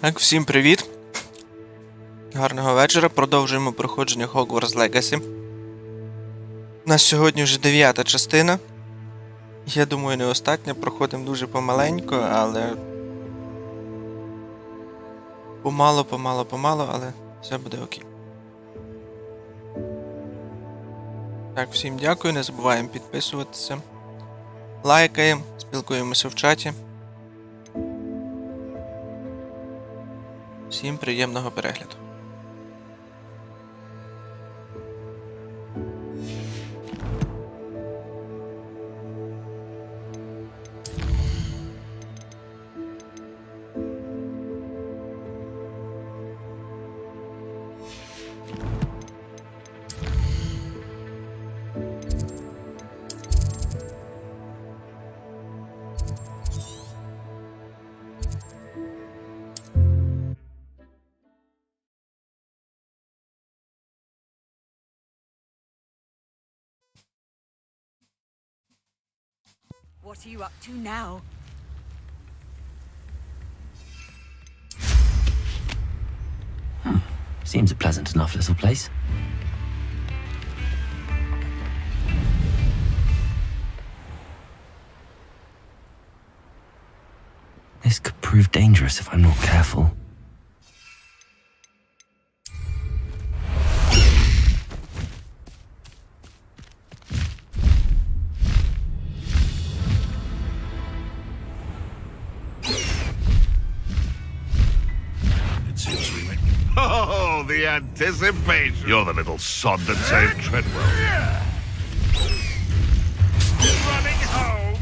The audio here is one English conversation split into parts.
Так, всім привіт! Гарного вечора. Продовжуємо проходження Hogwarts Legasy. У нас сьогодні вже 9-та частина. Я думаю, не остання. Проходимо дуже помаленько, але... Помало, але все буде окей. Так, всім дякую, не забуваємо підписуватися. Лайкаємо, спілкуємося в чаті. Всім приємного перегляду. What are you up to now? Seems a pleasant enough little place. This could prove dangerous if I'm not careful. Oh, the anticipation. You're the little sod that saved Treadwell. Running home.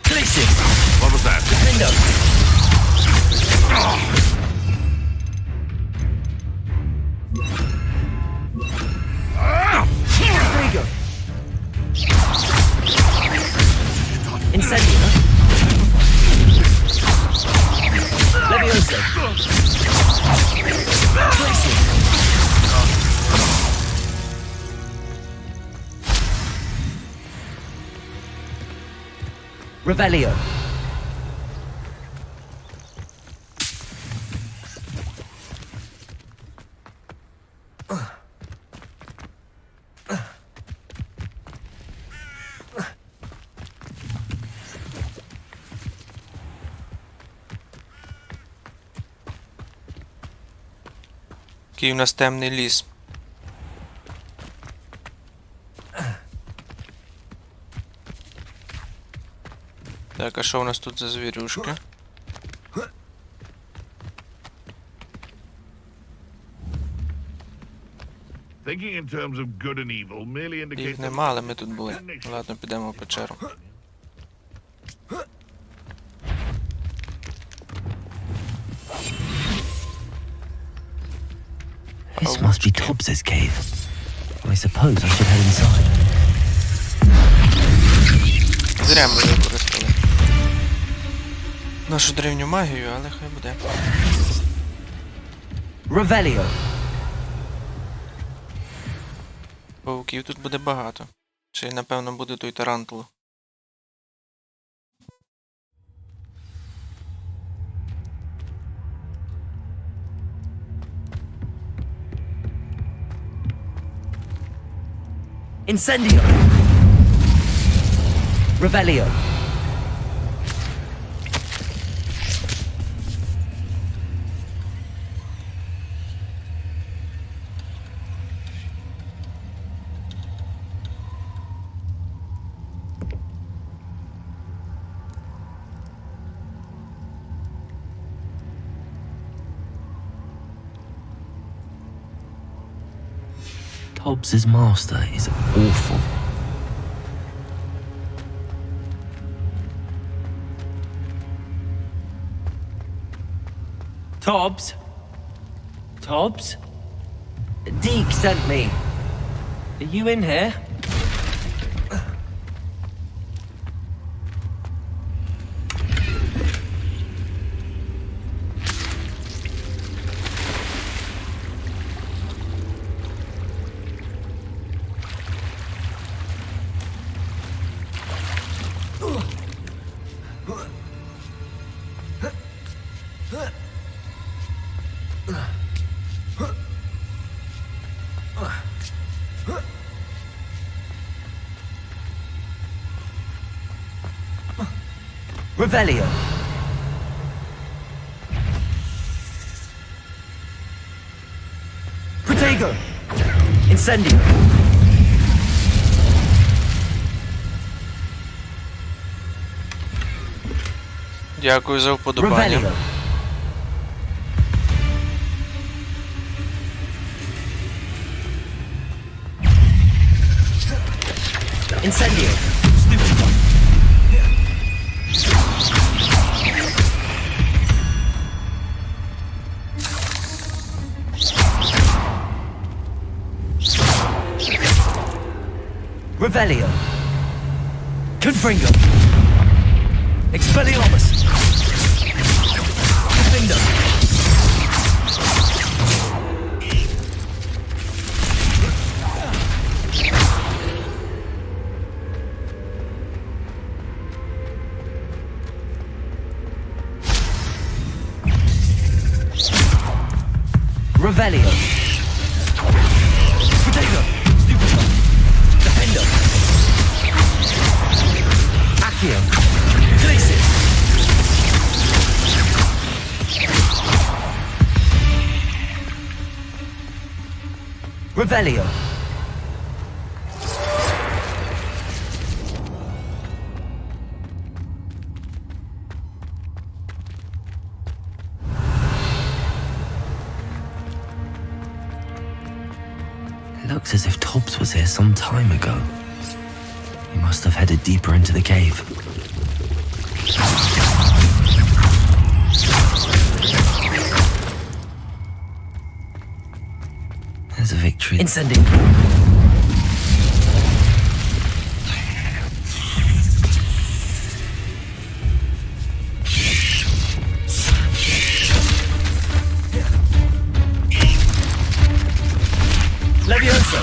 Places! What was that? Window! There you go. Incendio. Leviosa. Placing. Revelio. Який у нас темний ліс. Так, а що у нас тут за звірюшки? Thinking in terms of good and evil merely indicates Їх нема, але ми тут були. Ладно, підемо в печеру. This must be Tobbs's cave. I suppose I should head inside. Зря ми використали нашу древню магію, але хай буде. Revelio. Пауків тут буде багато. Чи, напевно, буде той тарантул. Incendio. Revelio. Tobbs's master is awful. Tobbs? Tobbs? Deke sent me. Are you in here? Revelio. Protego. Incendio. Дякую за вподобання. Revelio. Incendio. Revelio. Confringo. Expelliarmus. Defender. Revelio. Potato. Stupid. Defender. Accio. Glacis. Revelio. Looks as if Tobbs was here some time ago. He must have headed deeper into the cave. There's a victory. Incendiary. Levioso.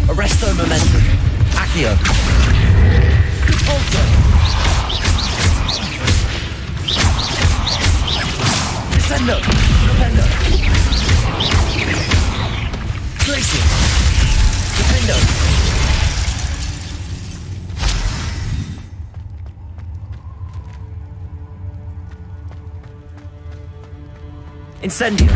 Arresto momentum. Accio. Repulso. Descendo. Defendo. Glacier. Defendo. Incendio.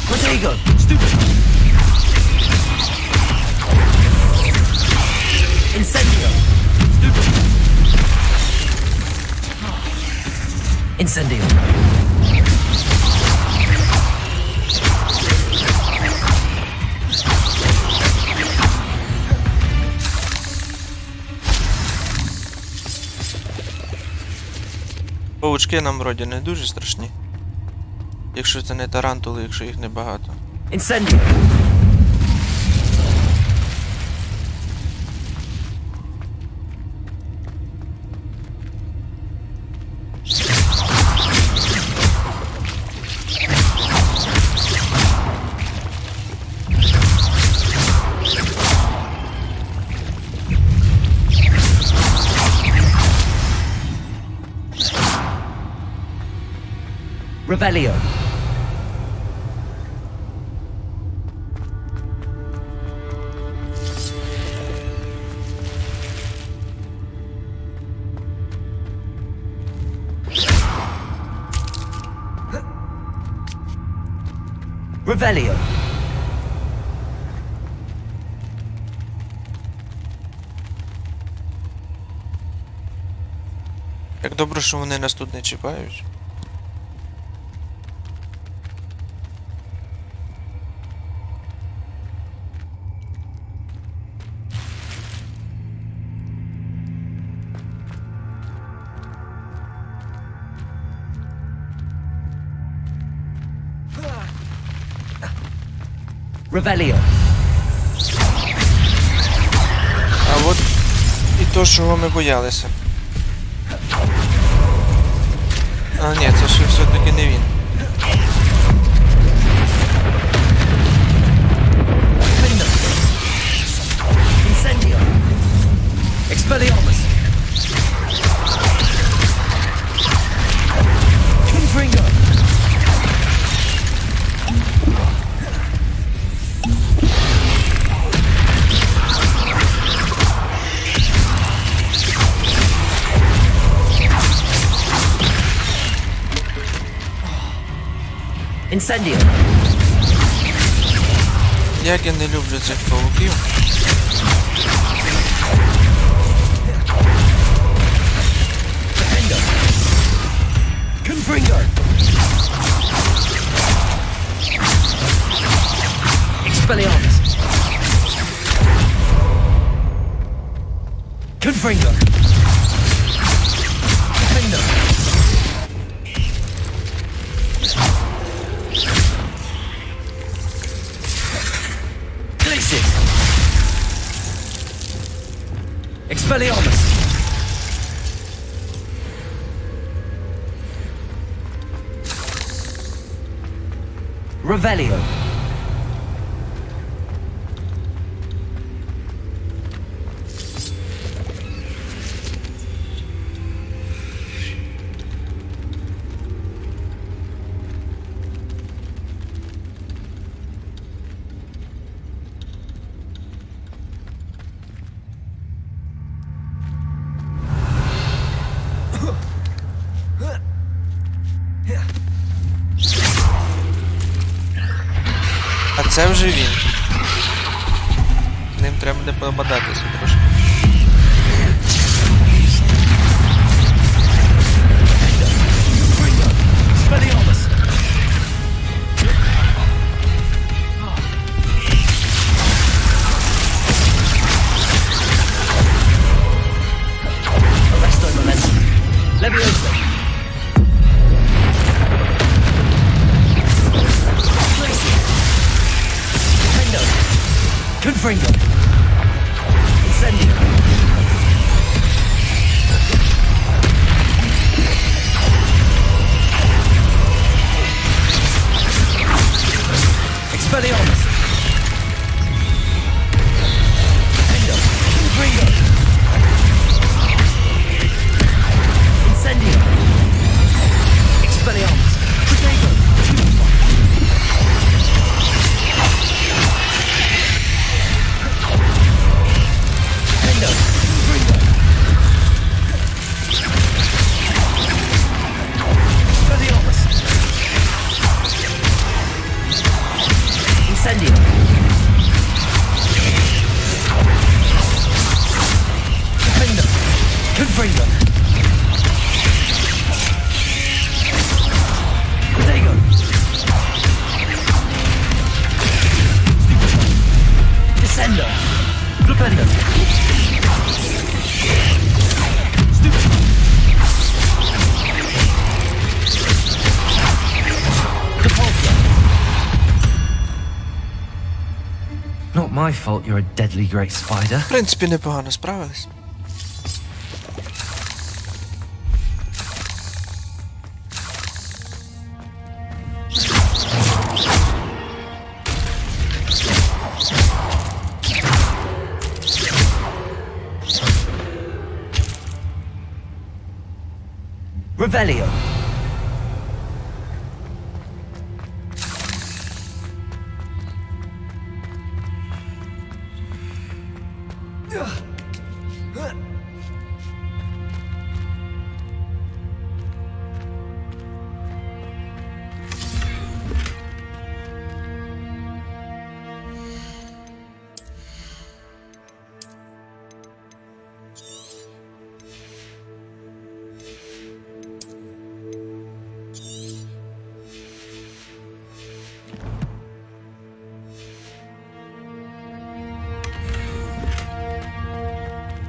Protego. Stupid. Incendio. Stupid. Incendio. Павучки нам вроді не дуже страшні. Якщо це не тарантули, якщо їх небагато. Incendio. Revelio. Revelio. Як добре, що вони нас тут не чіпають. Revelio. А от і то, чого ми боялися. А ні, це ще все-таки не він. Incendio. Expelliarmus. Confringo. Incendio. Як я не люблю цих павуків. Confringo. Expelliarmus. Confringo. Confringo. Glacius. Expelliarmus. Revelio. А це вже він. З ним треба буде побадатися трошки. Confringo. Incendio. Expelliarmus. Confringo. Incendio. Expelliarmus. Protego. Incendio. Confringo. Confringo. Protego. Descendo. Flipendo. Not my fault you're a deadly great spider. В принципі, непогано справились. Revelio.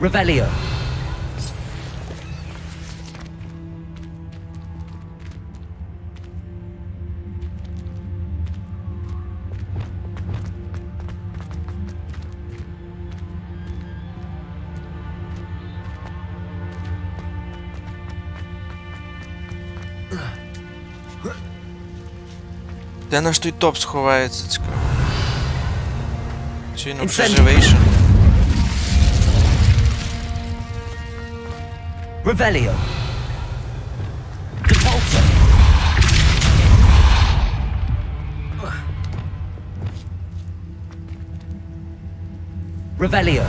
Revelio. Де наш той топ сховається, цікаво. Чи він вже живий ще? Revelio. Depulso. Revelio.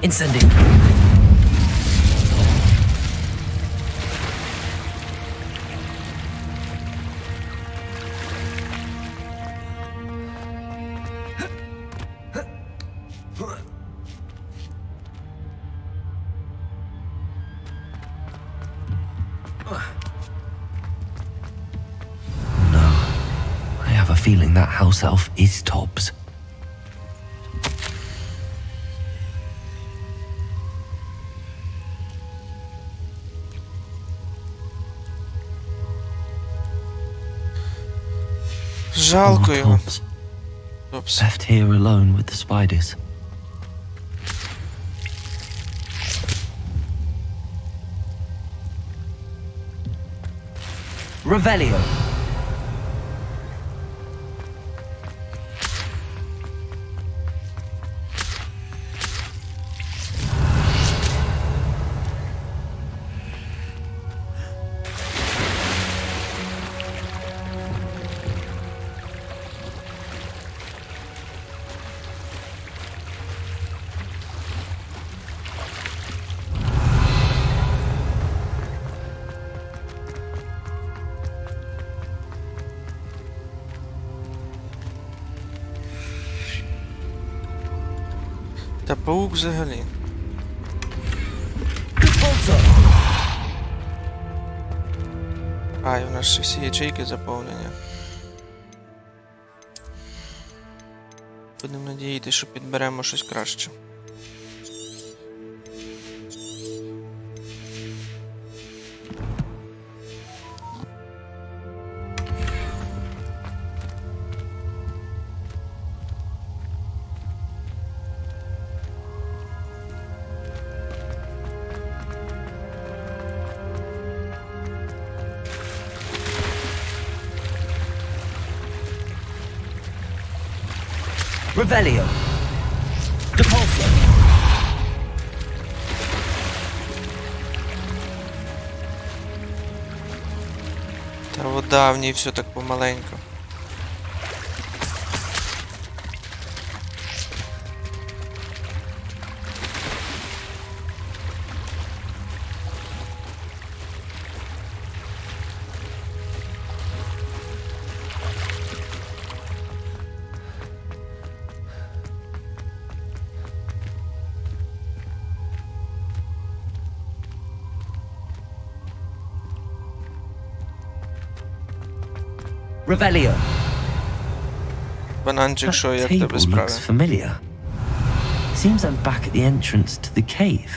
Incendio. No, I have a feeling that house elf is Tobbs. Жалко його. Tobbs, Упс. left here alone with the spiders. Revelio. Та паук взагалі. А, і у нас ще всі ячейки заповнені. Будемо надіятися, що підберемо щось краще. Revelio. Depulso. Та вода в ній все так помаленьку. Revelio. Бананчик, що, як That тебе table справи? looks familiar. Seems I'm back at the entrance to the cave.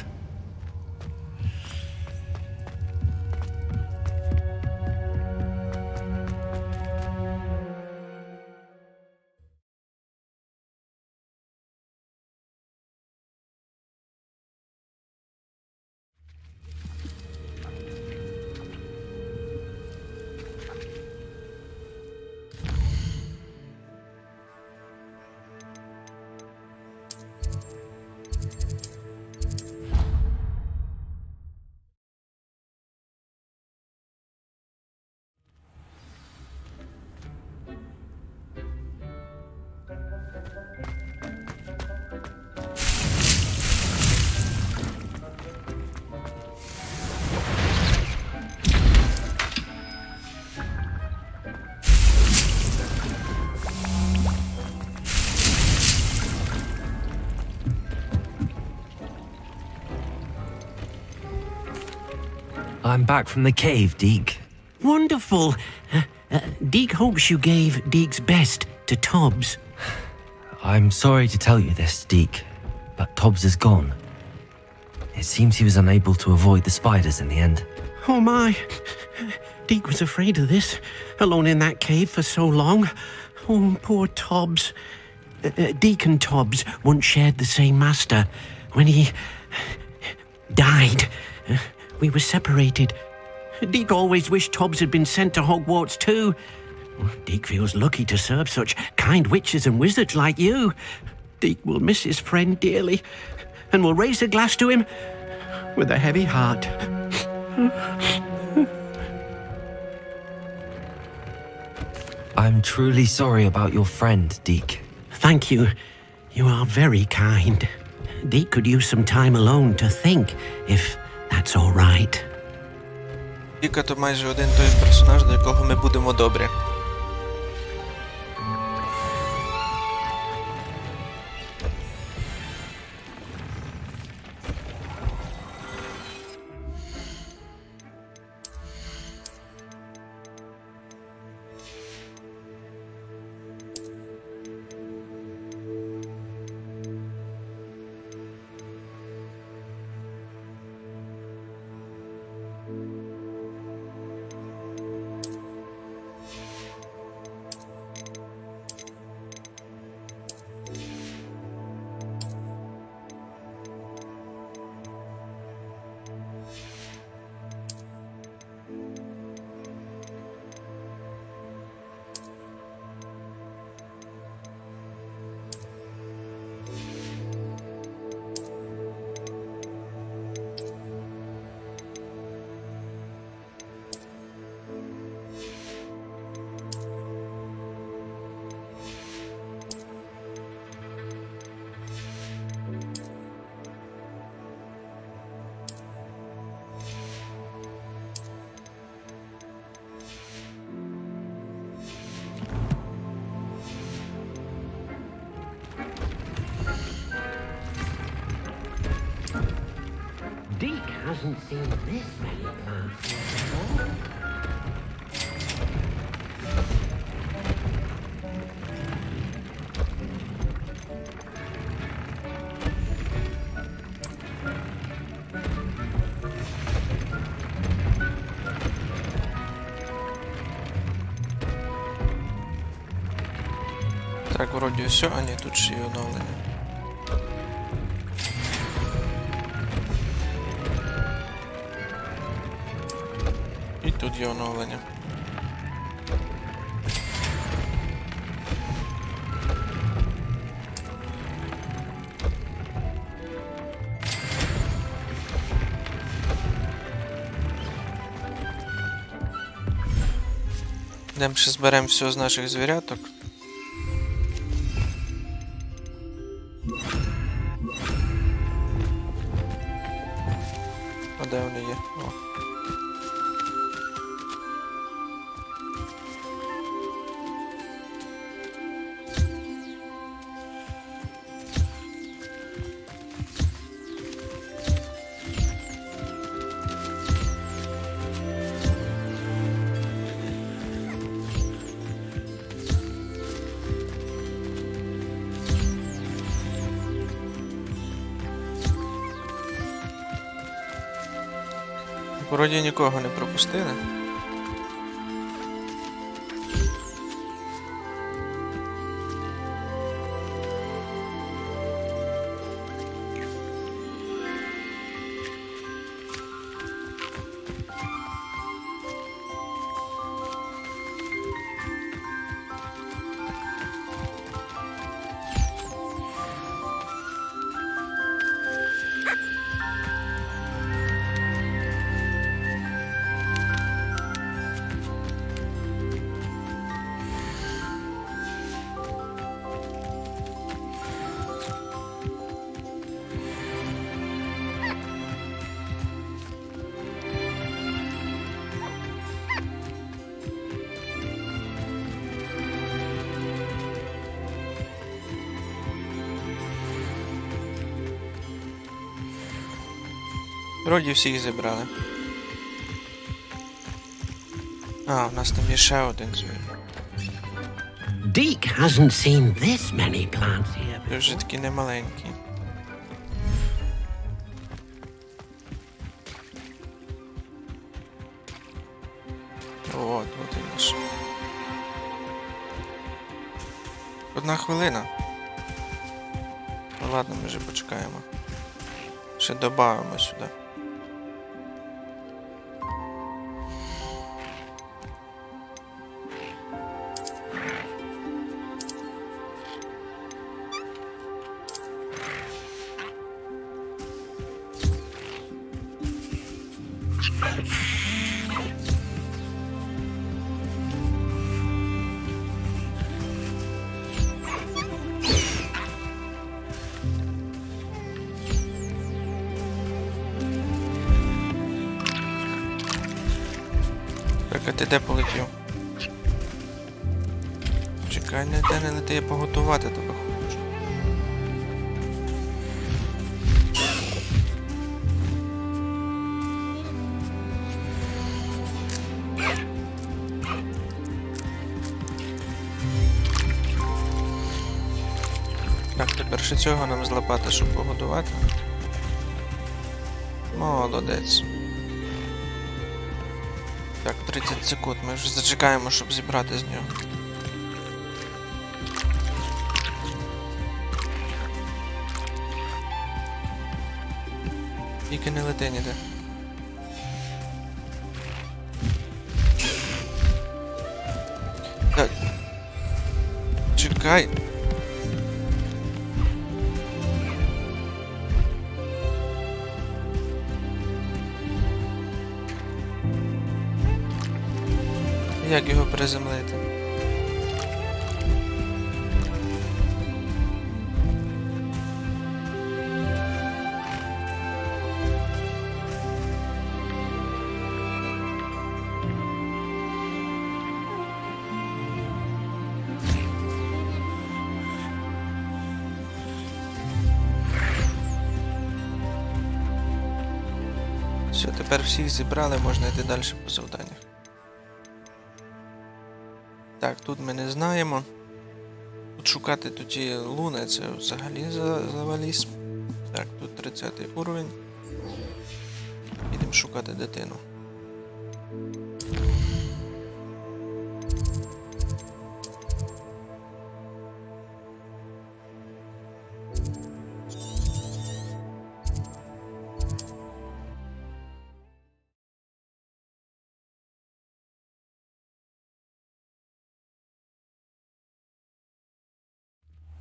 I'm back from the cave, Deke. Wonderful. Deke hopes you gave Deke's best to Tobbs. I'm sorry to tell you this, Deke, but Tobbs is gone. It seems he was unable to avoid the spiders in the end. Oh my. Deke was afraid of this, alone in that cave for so long. Oh, poor Tobbs. Deacon Tobbs once shared the same master. When he died, we were separated. Deke always wished Tobbs had been sent to Hogwarts too. Deke feels lucky to serve such kind witches and wizards like you. Deke will miss his friend dearly and will raise a glass to him with a heavy heart. I'm truly sorry about your friend, Deke. Thank you. You are very kind. Deke could use some time alone to think, if that's all right. Діка то майже один той персонаж, до якого ми будемо добрі. Deke hasn't seen this many plants before. Так, вроді все, а ні, тут ще й оновлення. І тут є оновлення. Йдемо ще зберемо все з наших звіряток. А де вони є? О. Вроді нікого не пропустили. Вроді всіх зібрали. А, у нас там є ще один звір. Deke hasn't seen this many plants here Ти before. вже такий немаленький. От і наш. 1 хвилина. ладно, ми вже почекаємо. Ще додамо сюди. Так, а ти де полетів? Чекай, не лети, я поготувати тебе хочу. Так, тепер ще цього нам злапати, щоб погодувати. Молодець. Так, 30 секунд, ми вже зачекаємо, щоб зібрати з нього. Тільки не лети ніде. Так. Чекай. Як його приземлити? Все, тепер всіх зібрали, можна йти далі по завданнях. Так, тут ми не знаємо. Тут шукати тоді луни, це взагалі заваліз. Так, тут 30 уровень. Підемо шукати дитину.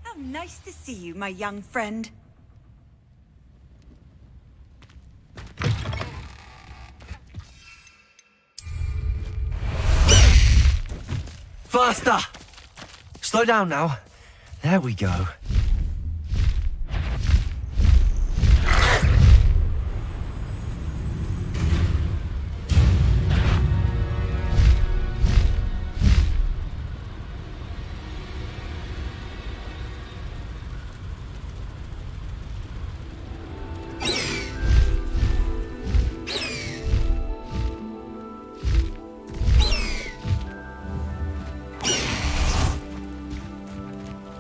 How nice to see you, my young friend. Faster! Slow down now. There we go.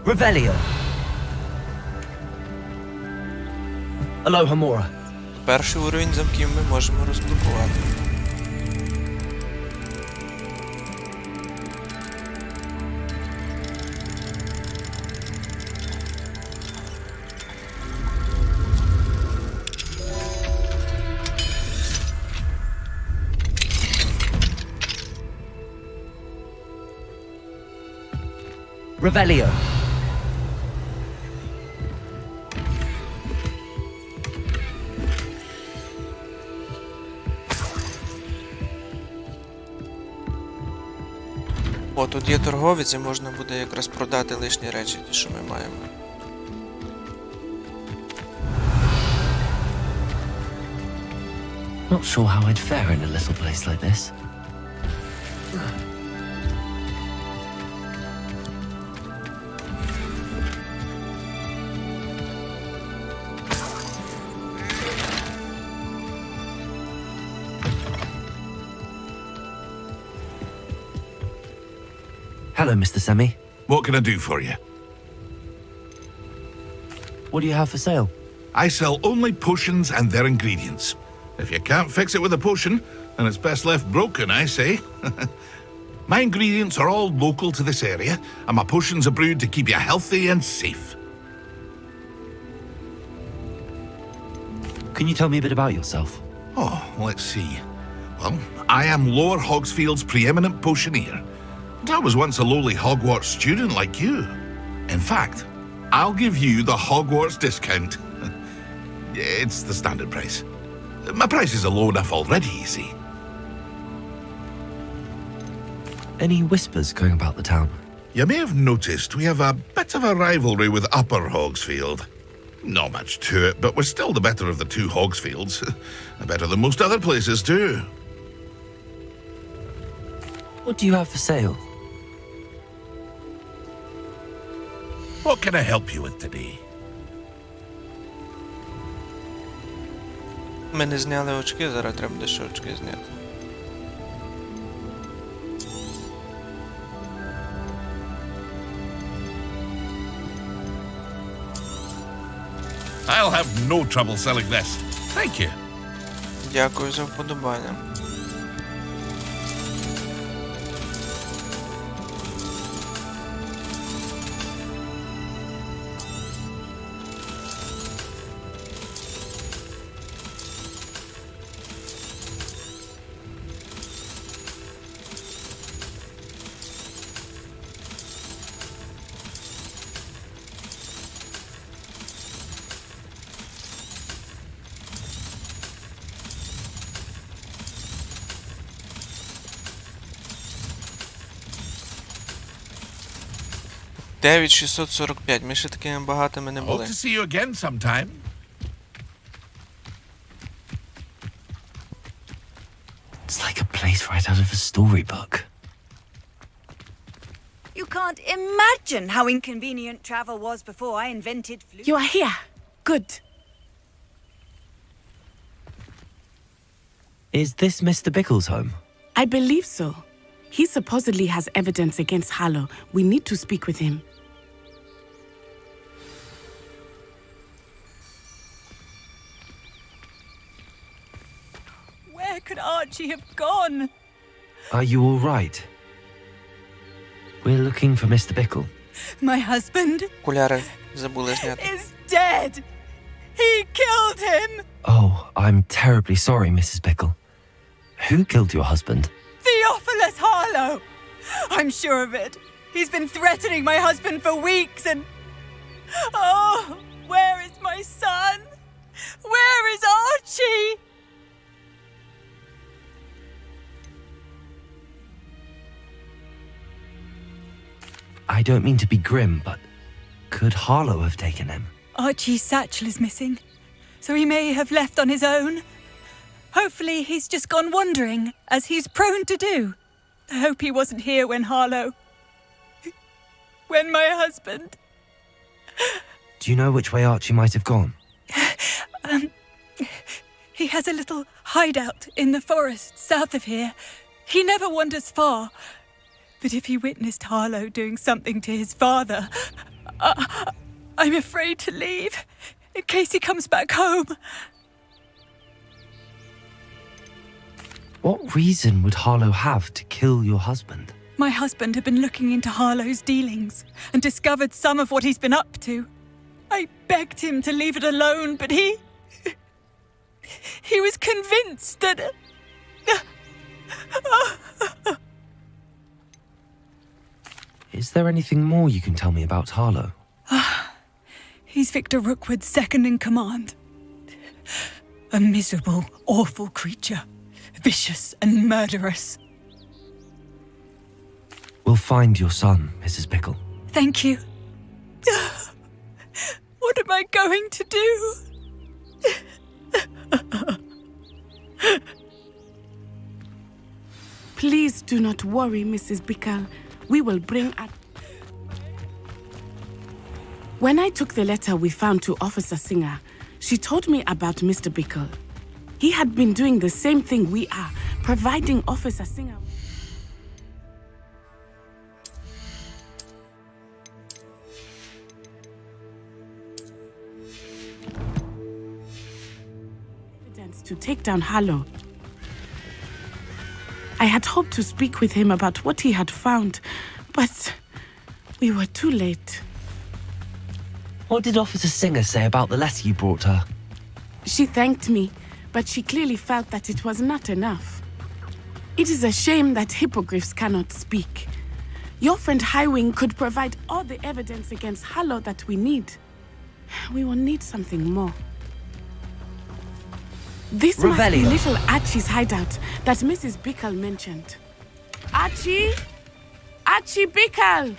Revelio. Alohomora. Перший уровень замків ми можемо розблокувати. Revelio. О, тут є торговець і можна буде якраз продати лишні речі, ті, що ми маємо. Not sure how I'd fare in a little place like this. Hello, Mr. Semi. What can I do for you? What do you have for sale? I sell only potions and their ingredients. If you can't fix it with a potion, then it's best left broken, I say. My ingredients are all local to this area, and my potions are brewed to keep you healthy and safe. Can you tell me a bit about yourself? Oh, let's see. Well, I am Lower Hogsfield's preeminent potioneer. And I was once a lowly Hogwarts student like you. In fact, I'll give you the Hogwarts discount. It's the standard price. My prices are low enough already, you see. Any whispers going about the town? You may have noticed we have a bit of a rivalry with Upper Hogsfield. Not much to it, but we're still the better of the two Hogsfields. Better than most other places, too. What do you have for sale? What can I help you with today? Ми не зняли очки, зараз треба дещо очки зняти. I'll have no trouble selling this. Thank you. Дякую за вподобання. — 9645. Ми ще такими багатими не Hope були. to see you again sometime. It's like a place right out of a storybook. You can't imagine how inconvenient travel was before I invented flu. You are here. Good. Is this Mr. Bickle's home? I believe so. He supposedly has evidence against Harlow. We need to speak with him. Where could Archie have gone? Are you all right? We're looking for Mr. Bickle. My husband Окуляри забули зняти. is dead. He killed him. Oh, I'm terribly sorry, Mrs. Bickle. Who killed your husband? Theophilus Harlow. I'm sure of it. He's been threatening my husband for weeks and... Oh, where is my son? Where is Archie? I don't mean to be grim, but could Harlow have taken him? Archie's satchel is missing, so he may have left on his own. Hopefully he's just gone wandering, as he's prone to do. I hope he wasn't here when Harlow... when my husband... Do you know which way Archie might have gone? He has a little hideout in the forest south of here. He never wanders far. But if he witnessed Harlow doing something to his father, I'm afraid to leave, in case he comes back home. What reason would Harlow have to kill your husband? My husband had been looking into Harlow's dealings and discovered some of what he's been up to. I begged him to leave it alone, but he was convinced that... Is there anything more you can tell me about Harlow? He's Victor Rookwood's second in command. A miserable, awful creature. Vicious and murderous. We'll find your son, Mrs. Bickle. Thank you. What am I going to do? Please do not worry, Mrs. Bickle. We will bring up... When I took the letter we found to Officer Singer, she told me about Mr. Bickle. He had been doing the same thing we are, providing Officer Singer... evidence to take down Harlow. I had hoped to speak with him about what he had found, but we were too late. What did Officer Singer say about the letter you brought her? She thanked me, but she clearly felt that it was not enough. It is a shame that hippogriffs cannot speak. Your friend Highwing could provide all the evidence against Harlow that we need. We will need something more. This must be Revelio. little Archie's hideout that Mrs. Bickle mentioned. Archie? Archie Bickle!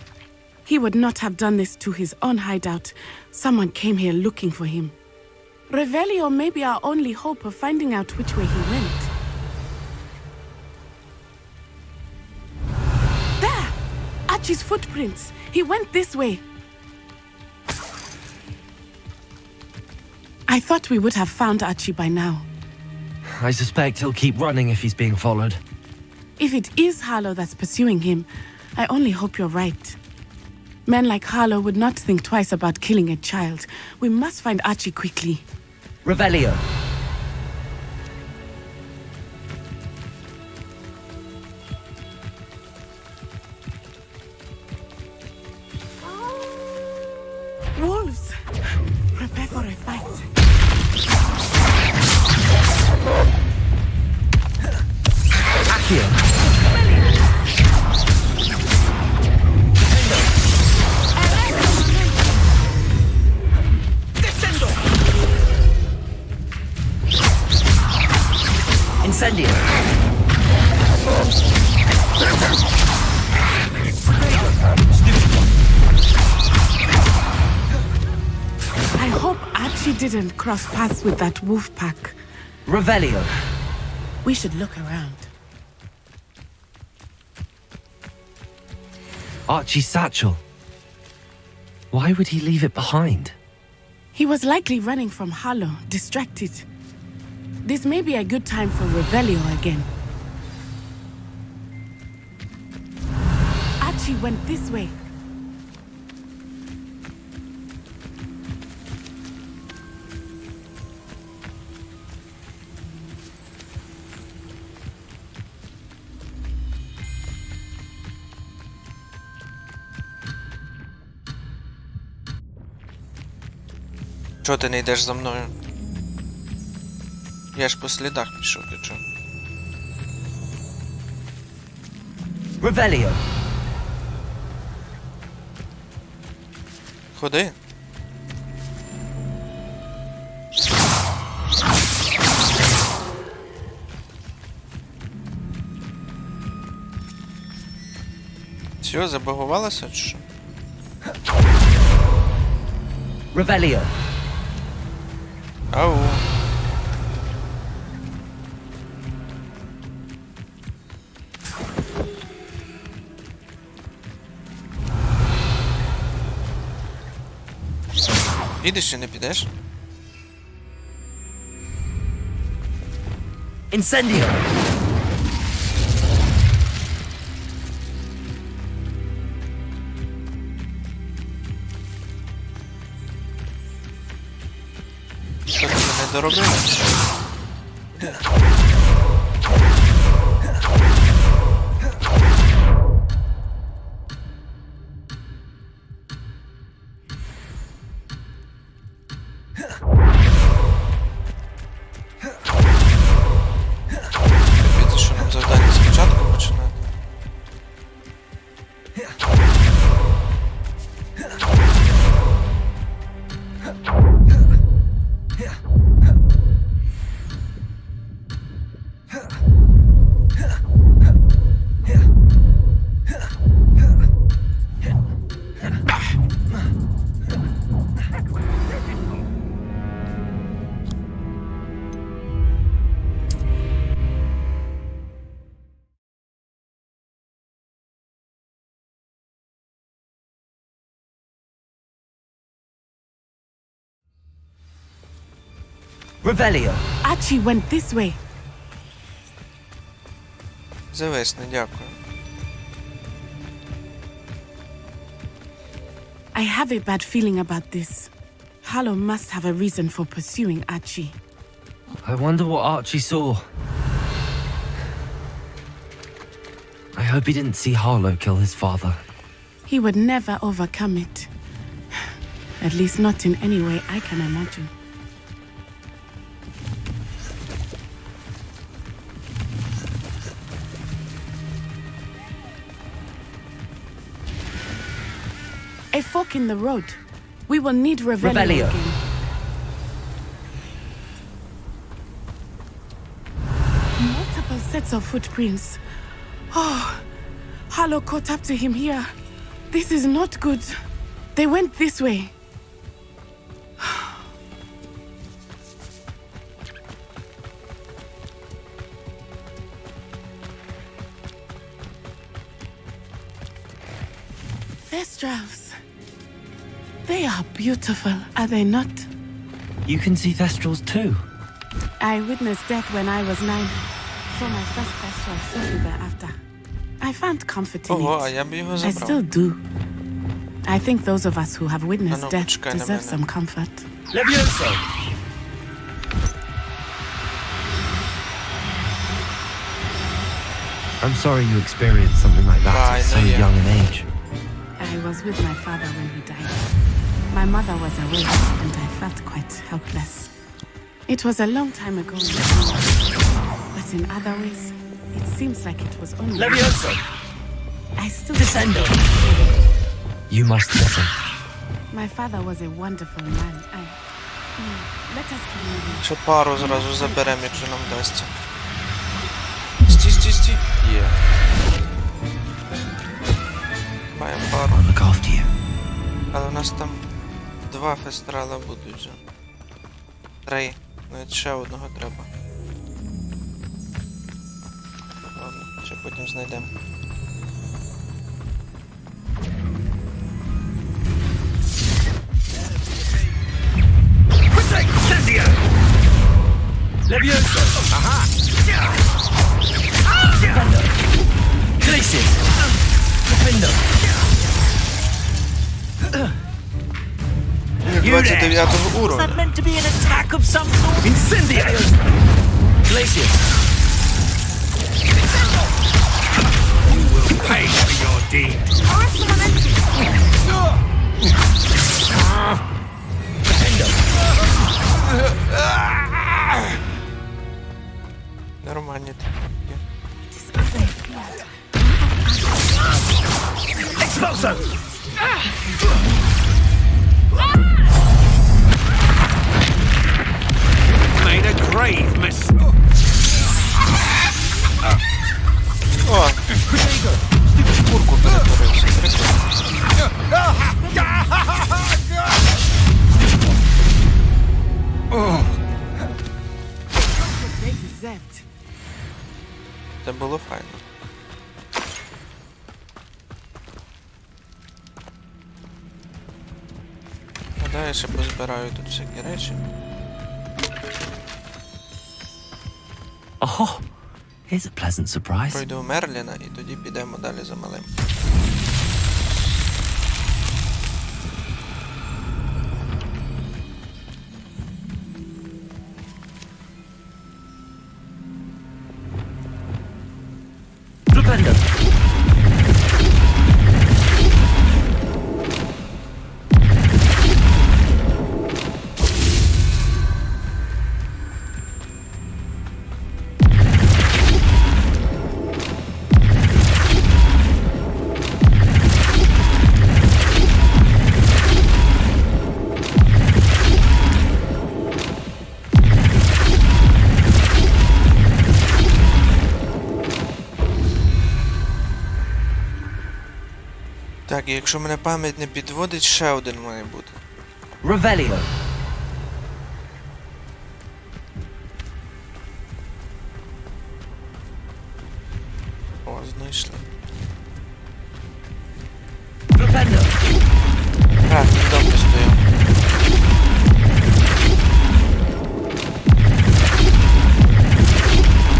He would not have done this to his own hideout. Someone came here looking for him. Revelio may be our only hope of finding out which way he went. There! Archie's footprints. He went this way. I thought we would have found Archie by now. I suspect he'll keep running if he's being followed. If it is Harlow that's pursuing him, I only hope you're right. Men like Harlow would not think twice about killing a child. We must find Archie quickly. Revelio. Wolves! Prepare for a fight. Accio. Incendio. I hope Archie didn't cross paths with that wolf pack. Revelio. We should look around. Archie's satchel. Why would he leave it behind? He was likely running from Harlow, distracted. This may be a good time for Revelio again. Archie went this way. Чого ти не йдеш за мною? Я ж по слідах пішов, ти чого? Revelio. Ходи. Все, забагувалося чи що? Revelio. Ау. Підеш чи не підеш? Incendio. Що ти не доробила? Капець, що нам завдання спочатку починати? Revelio. Archie went this way. Зависне, дякую. I have a bad feeling about this. Harlow must have a reason for pursuing Archie. I wonder what Archie saw. I hope he didn't see Harlow kill his father. He would never overcome it. At least not in any way I can imagine. A fork in the road. We will need Revelio Revelio. again. Multiple sets of footprints. Oh, Harlow caught up to him here. This is not good. They went this way. Thestrals. They are beautiful, are they not? You can see Thestrals too. I witnessed death when I was 9. Saw my first Thestral shortly thereafter. I found comfort in Ого, а it. я б його I забрав. still do. I think those of us who have witnessed no, death почекай на deserve мене. some comfort. Levioso! I'm sorry you experienced something like that Ah, at I so know, yeah. young an age. I was with my father when he died. My mother was away, and I felt quite helpless. It was a long time ago, but in other ways, it seems like it was only. Levioso! I still Descendo! You must listen. My father was a wonderful man. Let us keep moving. Ще пару зразу заберемо, якщо нам вдасться. Стій, стій, стій. Є. Маємо пару. I'll look after you. Але у нас там 2 фестрала будуть вже. 3. Навіть ще одного треба. Ладно, ще потім знайдемо. Incendio! Levioso! Aha! Glacius! Defendo! 29-го уровня. meant to be an attack of some sort? Incendio! Glacius! You will pay for your deed! Defendo! Нормальні такі. Expulso! Made a grave mistake. О! Курку перетворився. They deserved. Це було файно. А далі я ще позбираю тут всякі речі. Oh, here's a pleasant surprise. Пройду Мерліна і тоді підемо далі за малим. Defendo! Так, і якщо мене пам'ять не підводить, ще один має бути. Revelio! О, знайшли. Defendo! Так, він добре стояв.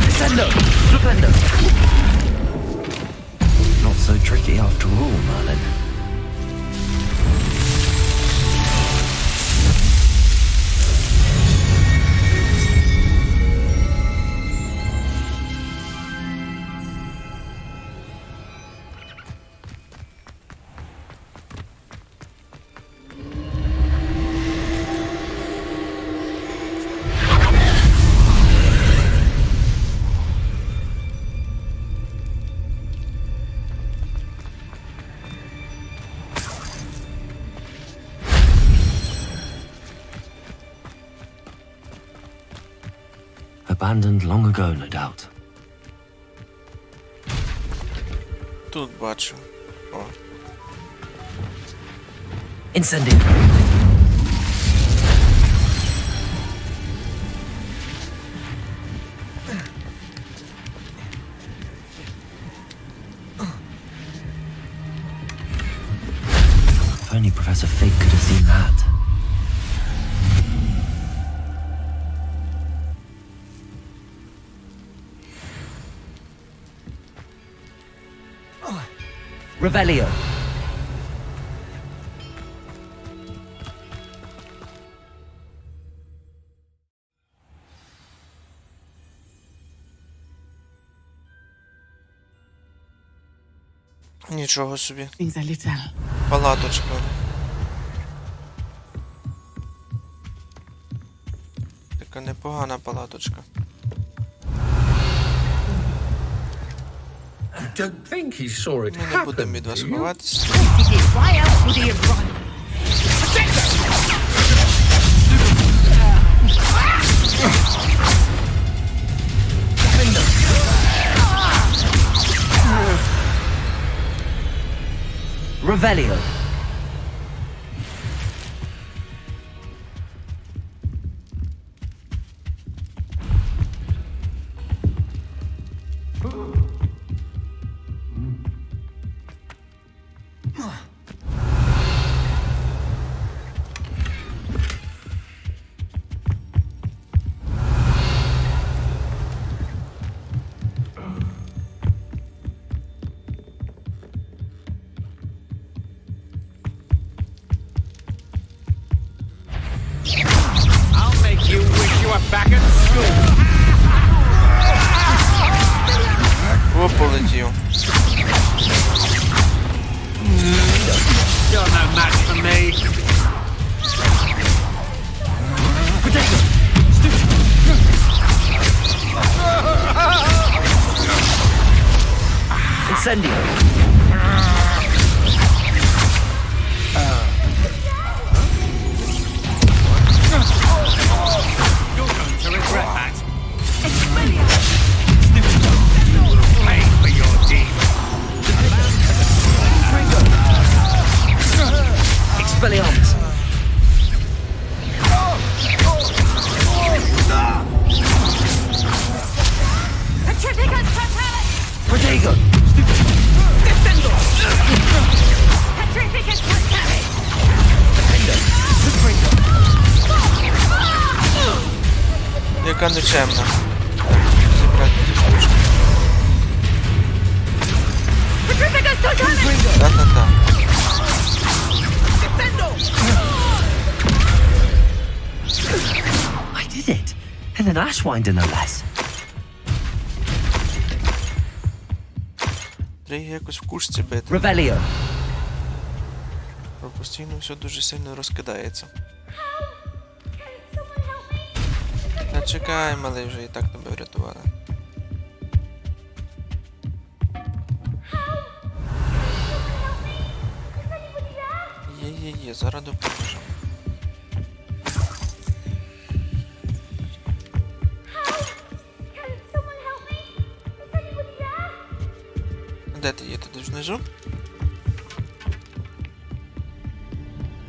Descendo! Defendo! Not so tricky after all, Merlin. abandoned long ago, no doubt. Тут бачу. О. Incendio. If only Professor Fig could have seen that. Revelio. Нічого собі. Things a little. Палаточка. Така непогана палаточка. Don't think he saw it Ми не будемо happen, від вас do you? ховатись. Why else would he have run? Revelio. I'll make you wish you were back at school. О, полетів. You're no match for me. Incendio. You're going to regret that. Pay for your deed. Expelliarmus. Petrificus totalis! Protego. Petrificus totalis! Яка нечемна. Зібрати ті штучки. Petrificus totalis! Та-та-та. I did it. And an Ashwinder, no less. Треба якось в кушці бити. Revelio. Бо постійно все дуже сильно розкидається. Та чекай, малий, вже і так тебе врятували. Є, зараз допоможу. Де ти є? Ти десь внизу?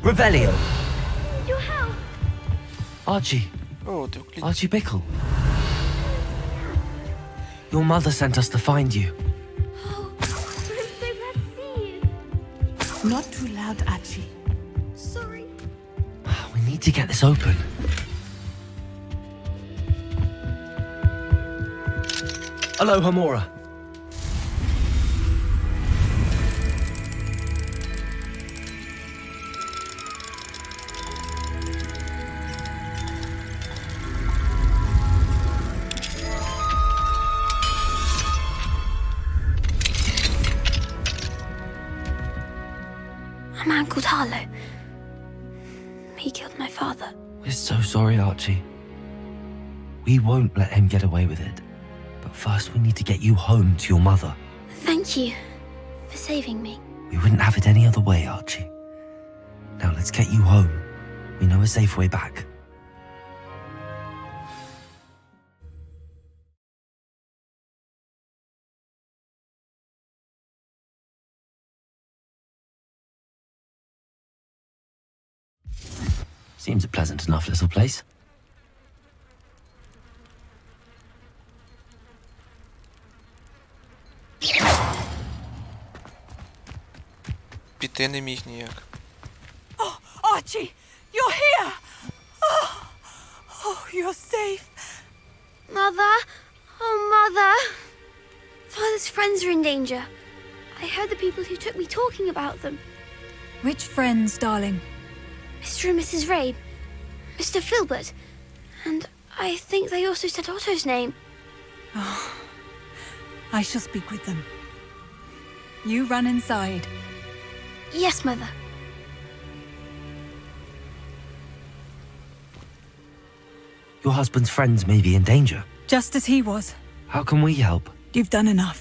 Revelio. Archie. О, ти в клітці. Archie Bickle. Your mother sent us to find you. Not too loud, Archie. Sorry. We need to get this open. Aloha, Mora. A man called Harlow. He killed my father. We're so sorry, Archie. We won't let him get away with it. But first we need to get you home to your mother. Thank you for saving me. We wouldn't have it any other way, Archie. Now let's get you home. We know a safe way back. Seems a pleasant enough little place. Піти не міг ніяк. Oh, Archie, you're here! Oh, you're safe. Mother? Oh, Mother. Father's friends are in danger. I heard the people who took me talking about them. Which friends, darling? Mr. and Mrs. Ray, Mr. Filbert, and I think they also said Otto's name. I shall speak with them. You run inside. Yes, Mother. Your husband's friends may be in danger. Just as he was. How can we help? You've done enough.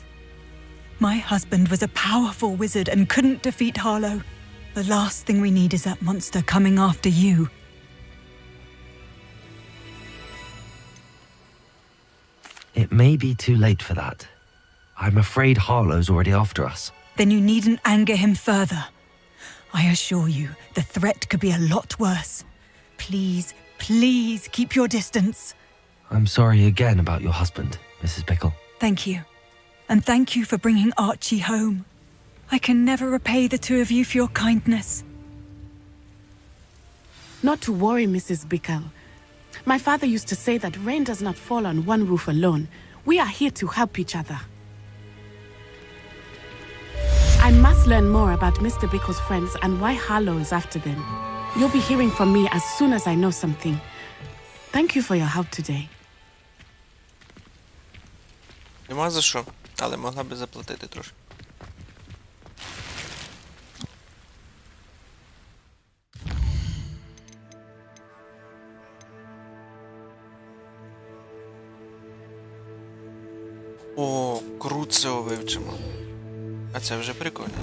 My husband was a powerful wizard and couldn't defeat Harlow. The last thing we need is that monster coming after you. It may be too late for that. I'm afraid Harlow's already after us. Then you needn't anger him further. I assure you, the threat could be a lot worse. Please, please keep your distance. I'm sorry again about your husband, Mrs. Pickle. Thank you. And thank you for bringing Archie home. I can never repay the two of you for your kindness. Not to worry, Mrs. Bickle. My father used to say that rain does not fall on one roof alone. We are here to help each other. I must learn more about Mr. Bickle's friends and why Harlow is after them. You'll be hearing from me as soon as I know something. Thank you for your help today. Нема за що, але могла би заплатити трошки. О, круцео вивчимо. А це вже прикольно.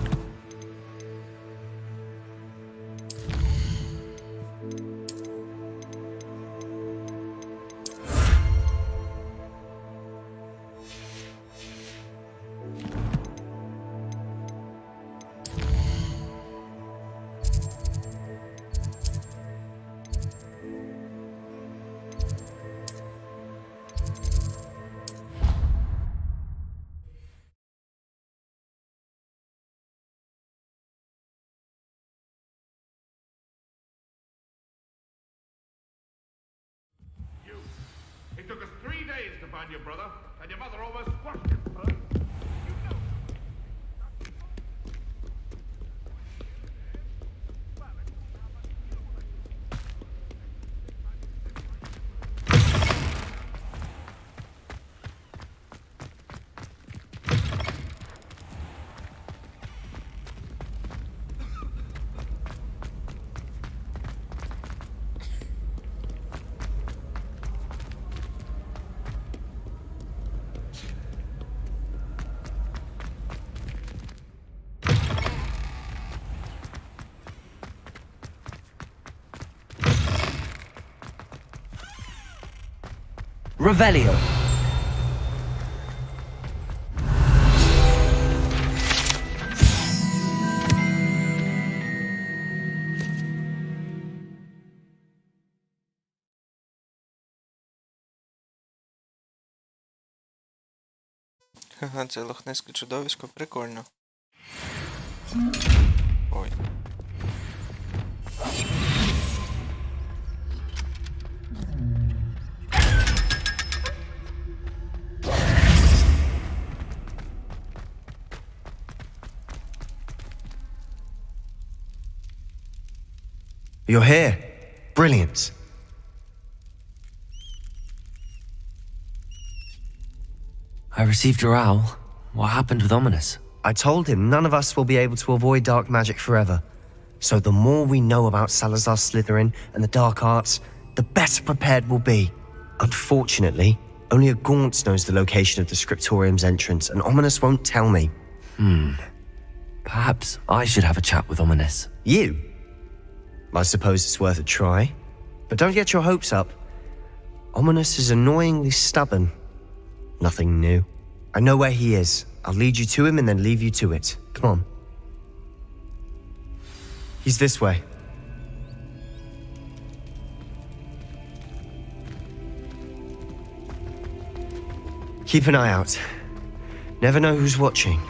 It took us 3 days to find your brother, and your mother almost squashed him. Revelio. Ага, це лохнеське чудовисько, прикольно. Ой. You're here. Brilliant. I received your owl. What happened with Ominous? I told him none of us will be able to avoid dark magic forever. So the more we know about Salazar Slytherin and the dark arts, the better prepared we'll be. Unfortunately, only a Gaunt knows the location of the Scriptorium's entrance, and Ominous won't tell me. Perhaps I should have a chat with Ominous. You? I suppose it's worth a try. But don't get your hopes up. Ominous is annoyingly stubborn. Nothing new. I know where he is. I'll lead you to him and then leave you to it. Come on. He's this way. Keep an eye out. Never know who's watching,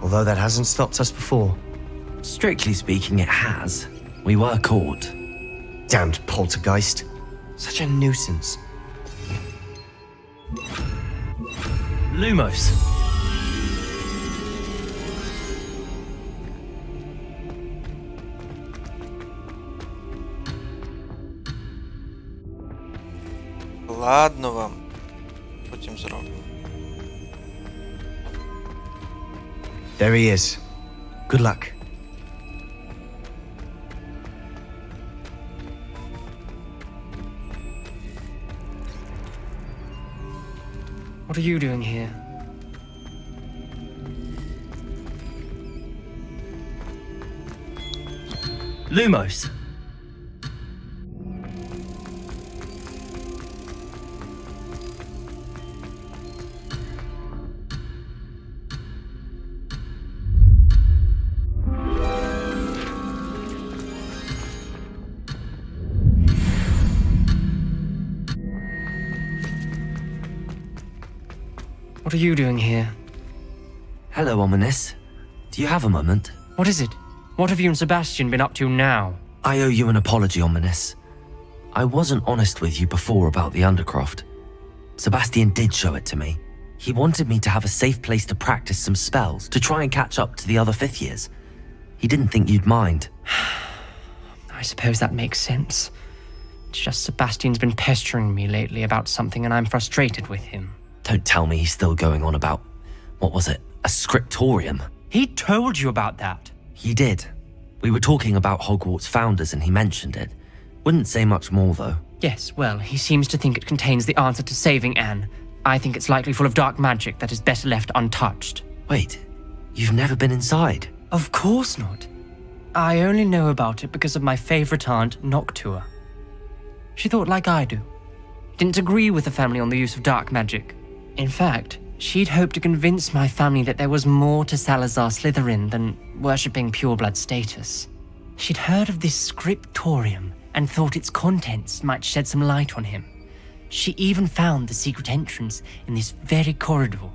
although that hasn't stopped us before. Strictly speaking, it has. We were caught. Damned poltergeist. Such a nuisance. Lumos! Ладно вам. Потім зробимо. There he is. Good luck. What are you doing here? Lumos! What are you doing here? Hello, Ominous. Do you have a moment? What is it? What have you and Sebastian been up to now? I owe you an apology, Ominous. I wasn't honest with you before about the Undercroft. Sebastian did show it to me. He wanted me to have a safe place to practice some spells, to try and catch up to the other fifth years. He didn't think you'd mind. I suppose that makes sense. It's just Sebastian's been pestering me lately about something and I'm frustrated with him. Don't tell me he's still going on about, what was it, a scriptorium? He told you about that? He did. We were talking about Hogwarts founders and he mentioned it. Wouldn't say much more though. Yes, well, he seems to think it contains the answer to saving Anne. I think it's likely full of dark magic that is better left untouched. Wait, you've never been inside? Of course not. I only know about it because of my favourite aunt, Noctua. She thought like I do. Didn't agree with the family on the use of dark magic. In fact, she'd hoped to convince my family that there was more to Salazar Slytherin than worshipping pureblood status. She'd heard of this scriptorium and thought its contents might shed some light on him. She even found the secret entrance in this very corridor.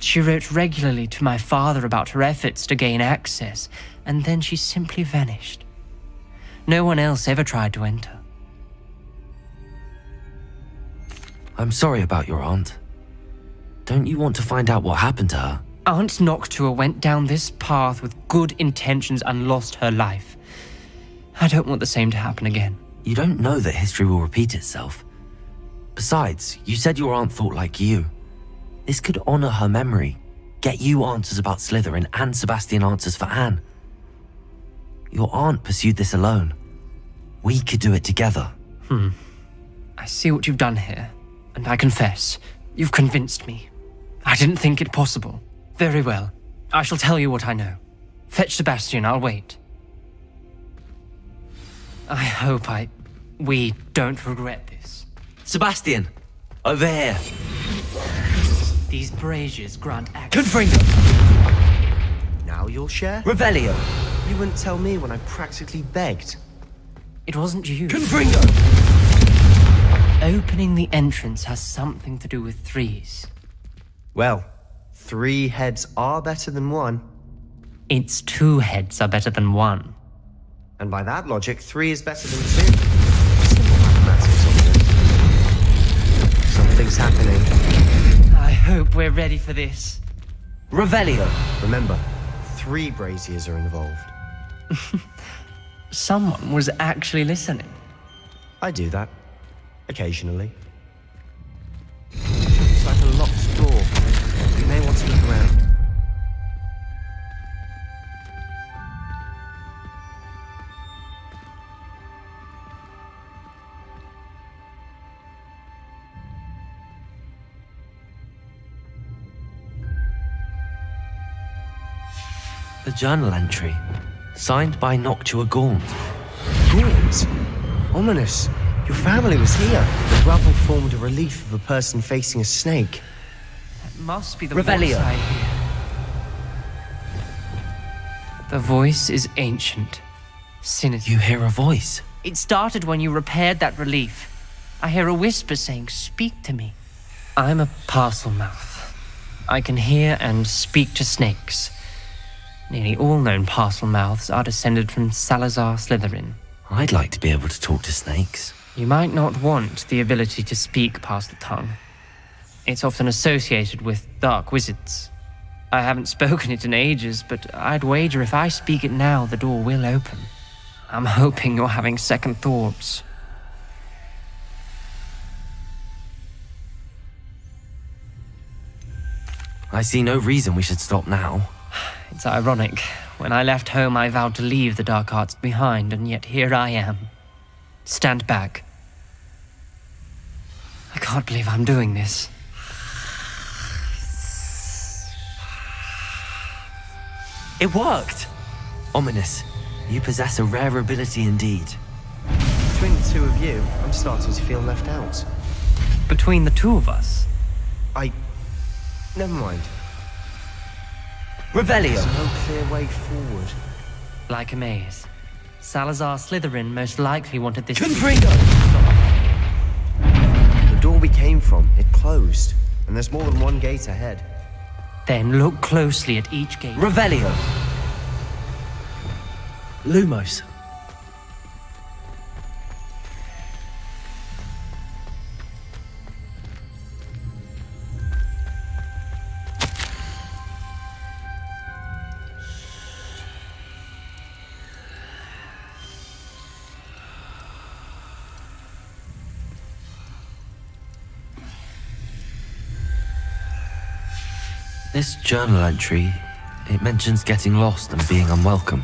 She wrote regularly to my father about her efforts to gain access, and then she simply vanished. No one else ever tried to enter. I'm sorry about your aunt. Don't you want to find out what happened to her? Aunt Noctua went down this path with good intentions and lost her life. I don't want the same to happen again. You don't know that history will repeat itself. Besides, you said your aunt thought like you. This could honor her memory, get you answers about Slytherin and Sebastian answers for Anne. Your aunt pursued this alone. We could do it together. I see what you've done here, and I confess, you've convinced me. I didn't think it possible. Very well. I shall tell you what I know. Fetch Sebastian, I'll wait. I hope we don't regret this. Sebastian! Over here! These braziers grant access. Confringo! Now you'll share? Revelio! You wouldn't tell me when I practically begged. It wasn't you. Confringo! Opening the entrance has something to do with threes. Well, 3 heads are better than 1. It's 2 heads are better than 1. And by that logic, 3 is better than 2. Simple mathematics, obvious. Something's happening. I hope we're ready for this. Revelio! Remember, 3 braziers are involved. Someone was actually listening. I do that. Occasionally. It's like a locked door. You may want to look around. The journal entry, signed by Noctua Gaunt. Gaunt? Ominous. Your family was here. The rubble formed a relief of a person facing a snake. That must be the Revelio. voice I hear. The voice is ancient, sinister. You hear a voice. It started when you repaired that relief. I hear a whisper saying, "Speak to me." I'm a parcel mouth. I can hear and speak to snakes. Nearly all known parcel mouths are descended from Salazar Slytherin. I'd like to be able to talk to snakes. You might not want the ability to speak past the tongue. It's often associated with dark wizards. I haven't spoken it in ages, but I'd wager if I speak it now, the door will open. I'm hoping you're having second thoughts. I see no reason we should stop now. It's ironic. When I left home, I vowed to leave the dark arts behind, and yet here I am. Stand back. I can't believe I'm doing this. It worked! Ominous. You possess a rare ability indeed. Between the two of you, I'm starting to feel left out. Between the two of us? Never mind. Revelio! There's no clear way forward. Like a maze. Salazar Slytherin most likely wanted this... Confringo! The door we came from, it closed. And there's more than one gate ahead. Then look closely at each gate. Revelio! Lumos. This journal entry, it mentions getting lost and being unwelcome.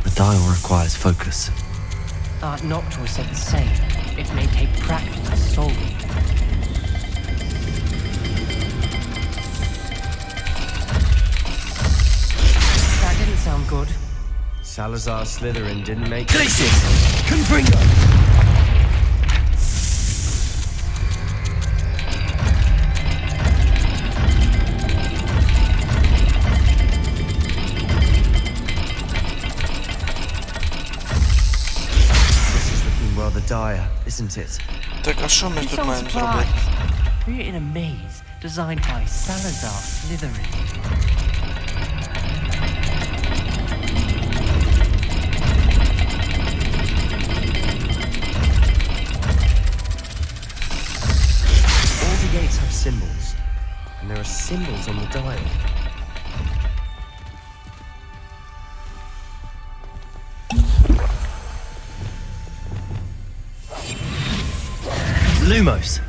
The dial requires focus. Art Noctua said the same. It may take practice to solve it. That didn't sound good. Salazar Slytherin didn't make Glacius! Confringo! rather dire, isn't it? Так, а що ми тут маємо зробити? Surprised. We're in a maze designed by Salazar Slytherin. All the gates have symbols, and there are symbols on the dial. Lumos.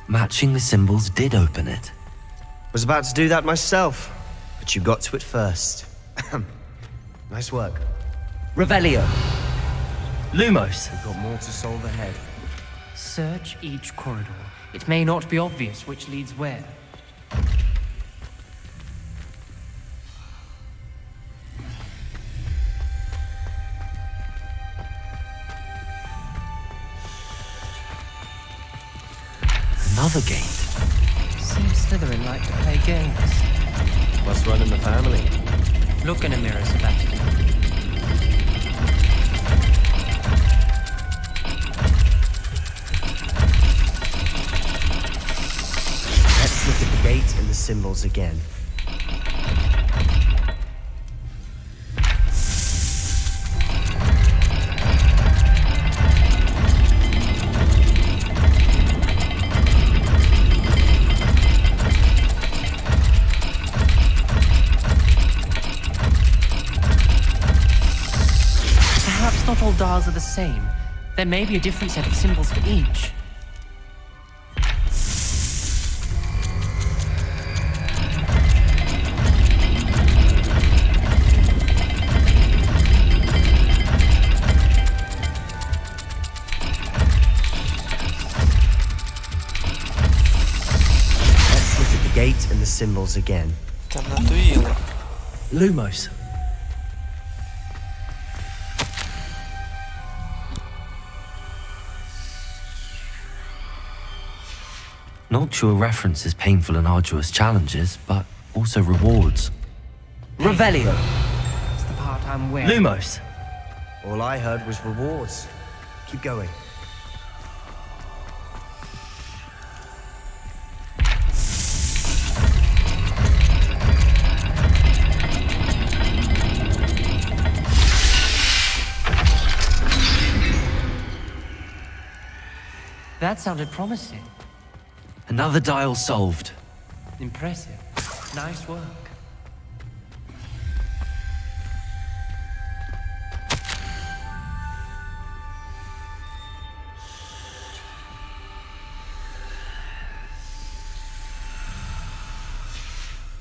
Matching the symbols did open it. Was about to do that myself, but you got to it first. Nice work. Revelio. Lumos. We've got more to solve ahead. Search each corridor. It may not be obvious which leads where. Another gate. Seems Slytherin like to play games. Must run in the family. Look in a mirror, Sebastian. Let's look at the gate and the symbols again. Not all dials are the same. There may be a different set of symbols for each. Let's look at the gate and the symbols again. Та надоїло. Lumos. Noctua references painful and arduous challenges, but also rewards. Revelio. That's the part I'm wearing. Lumos. All I heard was rewards. Keep going. That sounded promising. Another dial solved. Impressive. Nice work.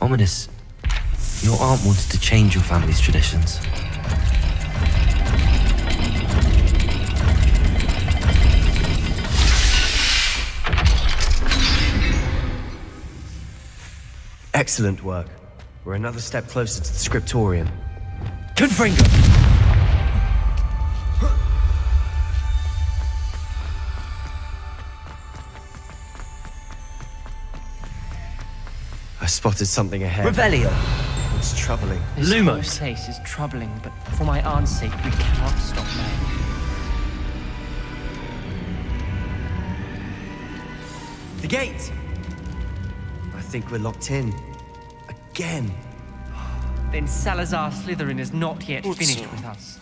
Ominous, your aunt wanted to change your family's traditions. Excellent work. We're another step closer to the scriptorium. Confringo! I spotted something ahead. Revelio! It's troubling. This whole Lumos. place is troubling, but for my aunt's sake, we cannot stop now. The gate! I think we're locked in. Again. Then Salazar Slytherin is not yet finished with us.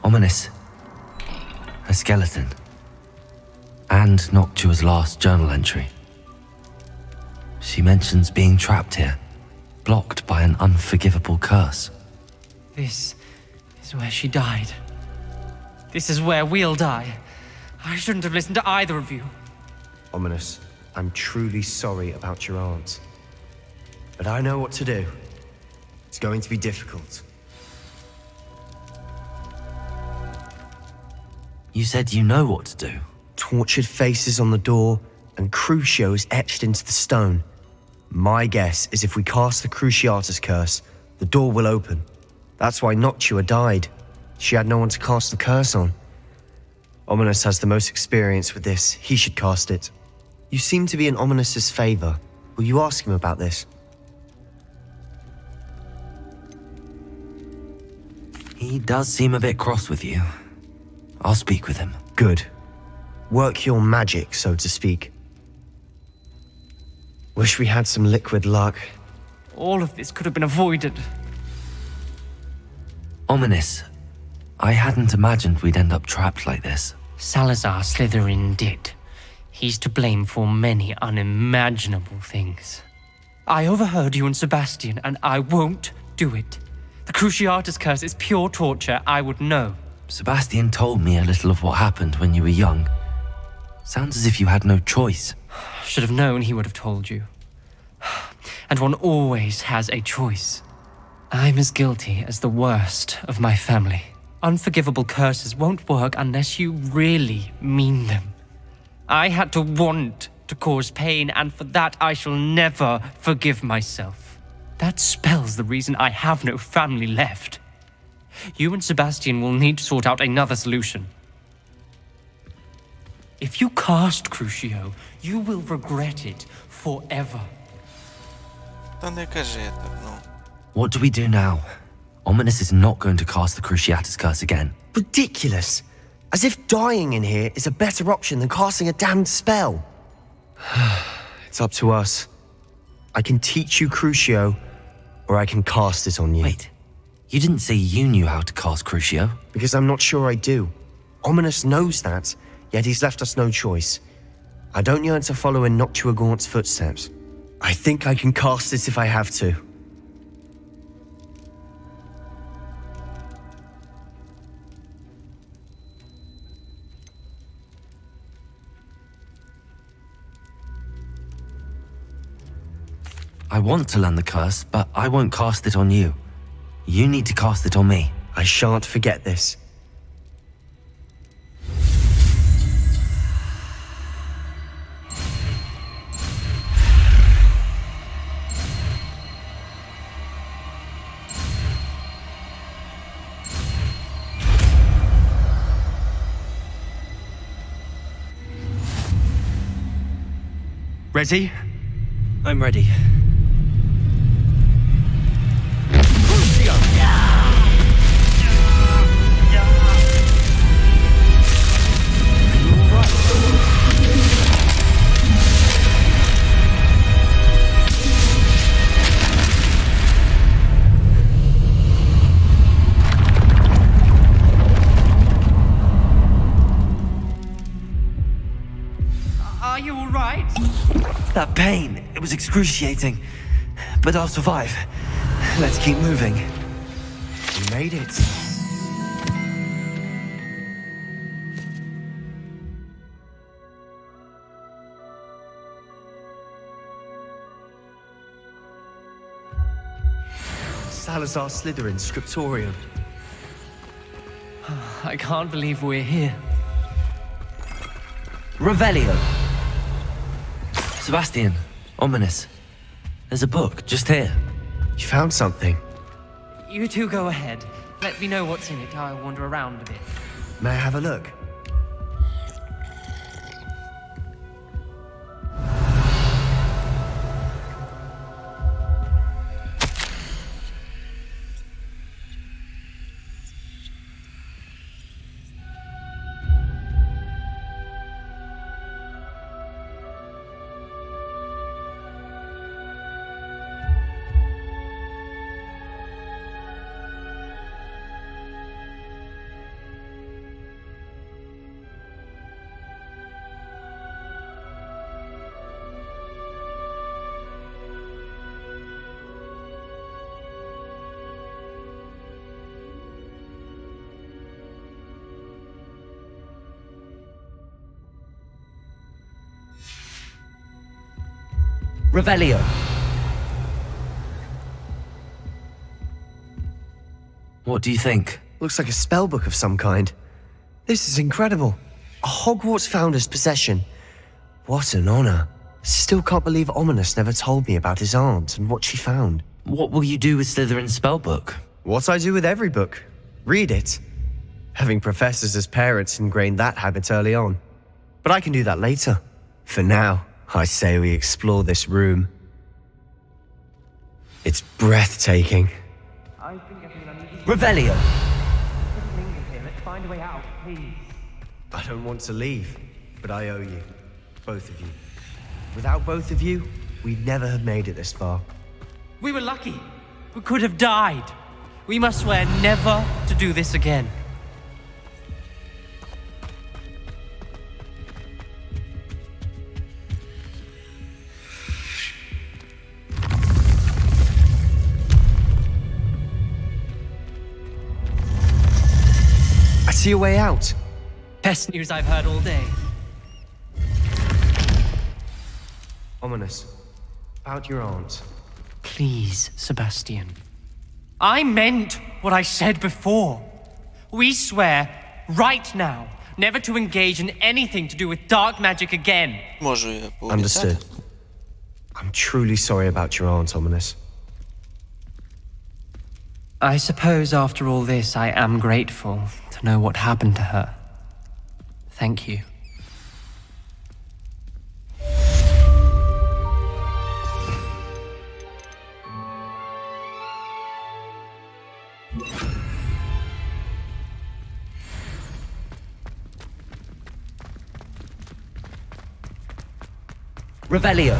Ominous. A skeleton. And Noctua's last journal entry. She mentions being trapped here, blocked by an unforgivable curse. This is where she died. This is where we'll die. I shouldn't have listened to either of you. Ominous, I'm truly sorry about your aunt. But I know what to do. It's going to be difficult. You said you know what to do. Tortured faces on the door and Crucios etched into the stone. My guess is if we cast the Cruciatus curse, the door will open. That's why Noctua died. She had no one to cast the curse on. Ominous has the most experience with this. He should cast it. You seem to be in Ominous's favor. Will you ask him about this? He does seem a bit cross with you. I'll speak with him. Good. Work your magic, so to speak. Wish we had some liquid luck. All of this could have been avoided. Ominous. I hadn't imagined we'd end up trapped like this. Salazar Slytherin did. He's to blame for many unimaginable things. I overheard you and Sebastian, and I won't do it. The Cruciatus curse is pure torture, I would know. Sebastian told me a little of what happened when you were young. Sounds as if you had no choice. Should have known he would have told you. And one always has a choice. I'm as guilty as the worst of my family. Unforgivable curses won't work unless you really mean them. I had to want to cause pain, and for that I shall never forgive myself. That spells the reason I have no family left. You and Sebastian will need to sort out another solution. If you cast Crucio, you will regret it forever. Та не кажи так, ну. What do we do now? Ominous is not going to cast the Cruciatus curse again. Ridiculous! As if dying in here is a better option than casting a damned spell. It's up to us. I can teach you Crucio, or I can cast it on you. Wait, you didn't say you knew how to cast Crucio? Because I'm not sure I do. Ominous knows that, yet he's left us no choice. I don't yearn to follow in Noctua Gaunt's footsteps. I think I can cast it if I have to. I want to learn the curse, but I won't cast it on you. You need to cast it on me. I shan't forget this. Ready? I'm ready. Are you all right? That pain, it was excruciating. But I'll survive. Let's keep moving. We made it. Salazar Slytherin Scriptorium. I can't believe we're here. Revelio. Sebastian, ominous. There's a book just here. You found something. You two go ahead. Let me know what's in it. I'll wander around a bit. May I have a look? Revelio. What do you think? Looks like a spellbook of some kind. This is incredible. A Hogwarts founder's possession. What an honor. Still can't believe Ominous never told me about his aunt and what she found. What will you do with Slytherin's spellbook? What I do with every book. Read it. Having professors as parents ingrained that habit early on. But I can do that later. For now, I say we explore this room. It's breathtaking. Revelio. Let's find a way out, please. I don't want to leave, but I owe you. Both of you. Without both of you, we'd never have made it this far. We were lucky. We could have died. We must swear never to do this again. I see a way out. Best news I've heard all day. Ominous. About your aunt. Please, Sebastian. I meant what I said before. We swear, right now, never to engage in anything to do with dark magic again. Можу я пообіцяти? Understood. I'm truly sorry about your aunt, Ominous. I suppose after all this, I am grateful to know what happened to her. Thank you. Revelio.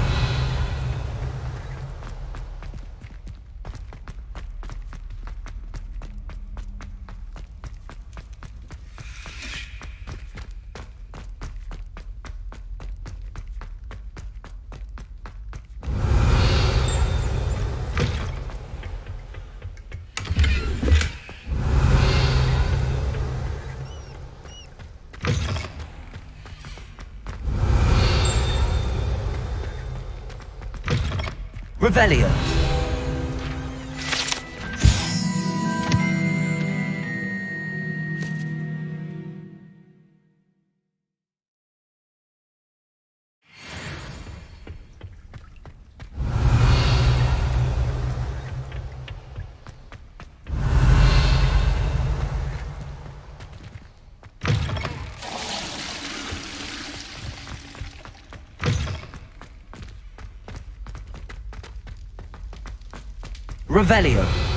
Revelio. Revelio.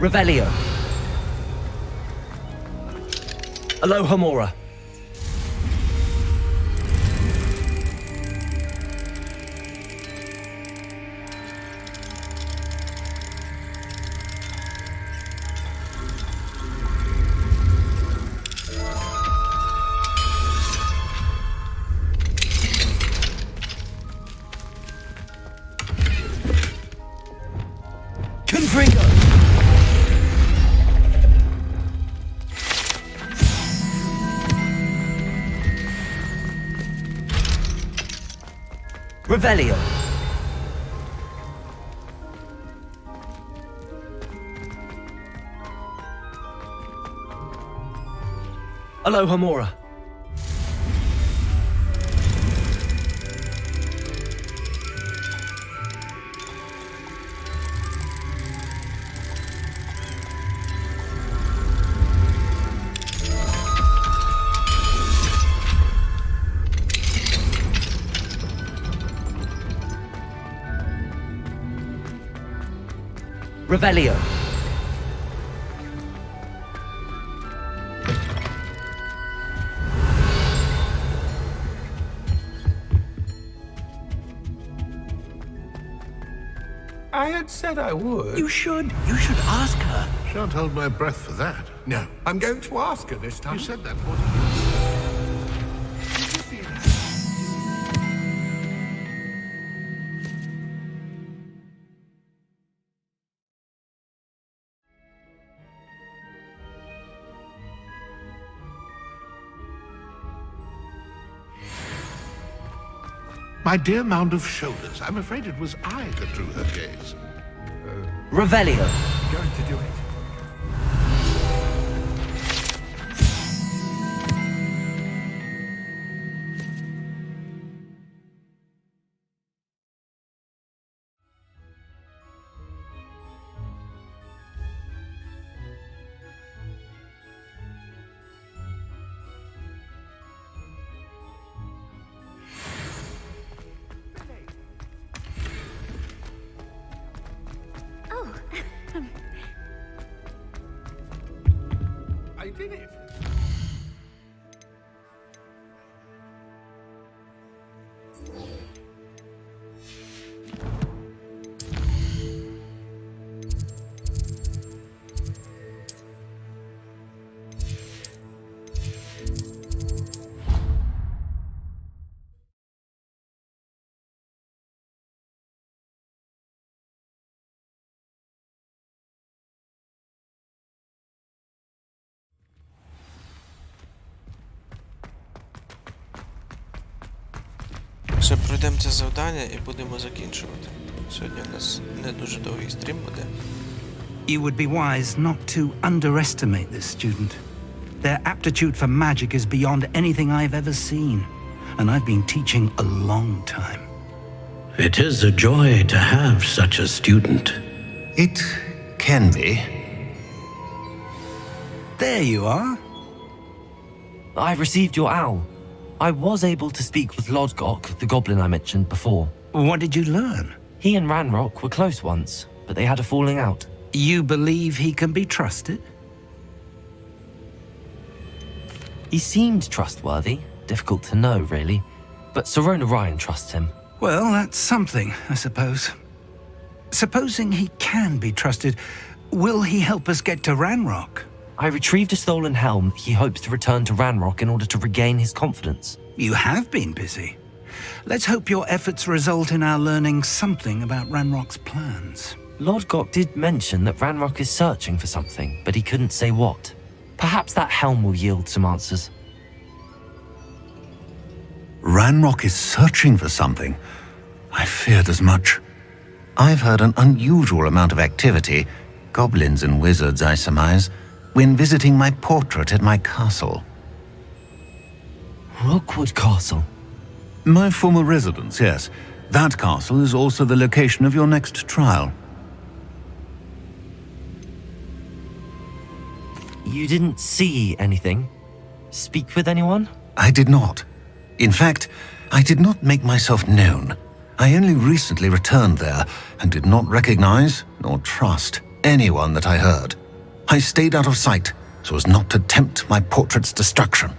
Revelio. Aloha Mora. Confringo. Revelio. Aloha Mora. Revelio. I had said I would. You should ask her. Shan't hold my breath for that. No, I'm going to ask her this time. You said that 40 years. My dear mound of shoulders, I'm afraid it was I that drew her gaze. Revelio. Going to do it. right in it. Ще пройдемо це завдання і будемо закінчувати. Сьогодні у нас не дуже довгий стрім буде. You would be wise not to underestimate this student. Their aptitude for magic is beyond anything I've ever seen, and I've been teaching a long time. It is a joy to have such a student. It can be. There you are. I received your owl. I was able to speak with Lodgok, the goblin I mentioned before. What did you learn? He and Ranrock were close once, but they had a falling out. You believe he can be trusted? He seemed trustworthy. Difficult to know, really. But Sirona Ryan trusts him. Well, that's something, I suppose. Supposing he can be trusted, will he help us get to Ranrock? I retrieved a stolen helm that he hopes to return to Ranrock in order to regain his confidence. You have been busy. Let's hope your efforts result in our learning something about Ranrock's plans. Lodgok did mention that Ranrock is searching for something, but he couldn't say what. Perhaps that helm will yield some answers. Ranrock is searching for something? I feared as much. I've heard an unusual amount of activity, goblins and wizards, I surmise, when visiting my portrait at my castle. Rookwood Castle? My former residence, yes. That castle is also the location of your next trial. You didn't see anything? Speak with anyone? I did not. In fact, I did not make myself known. I only recently returned there and did not recognize nor trust anyone that I heard. I stayed out of sight so as not to tempt my portrait's destruction.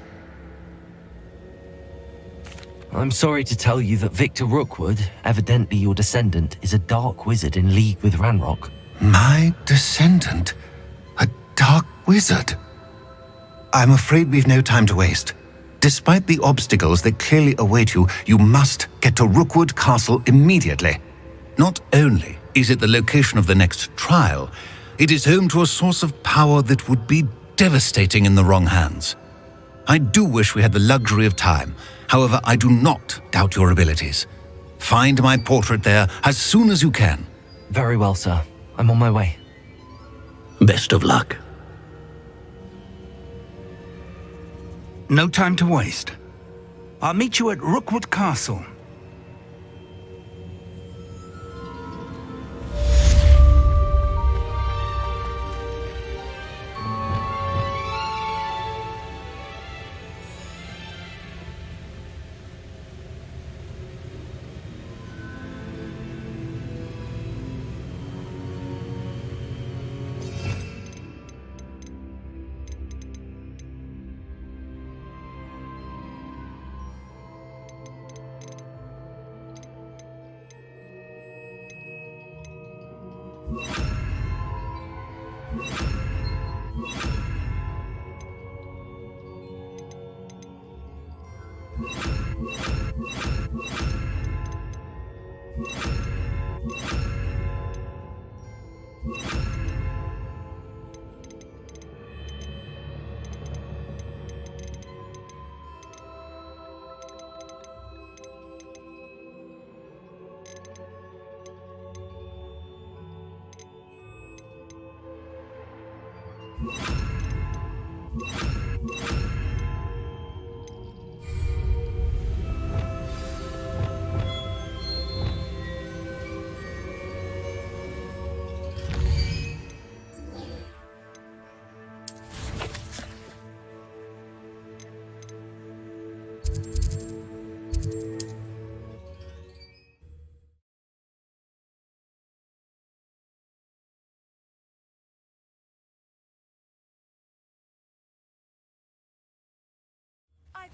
I'm sorry to tell you that Victor Rookwood, evidently your descendant, is a dark wizard in league with Ranrock. My descendant? A dark wizard? I'm afraid we've no time to waste. Despite the obstacles that clearly await you, you must get to Rookwood Castle immediately. Not only is it the location of the next trial, it is home to a source of power that would be devastating in the wrong hands. I do wish we had the luxury of time. However, I do not doubt your abilities. Find my portrait there as soon as you can. Very well, sir. I'm on my way. Best of luck. No time to waste. I'll meet you at Rookwood Castle.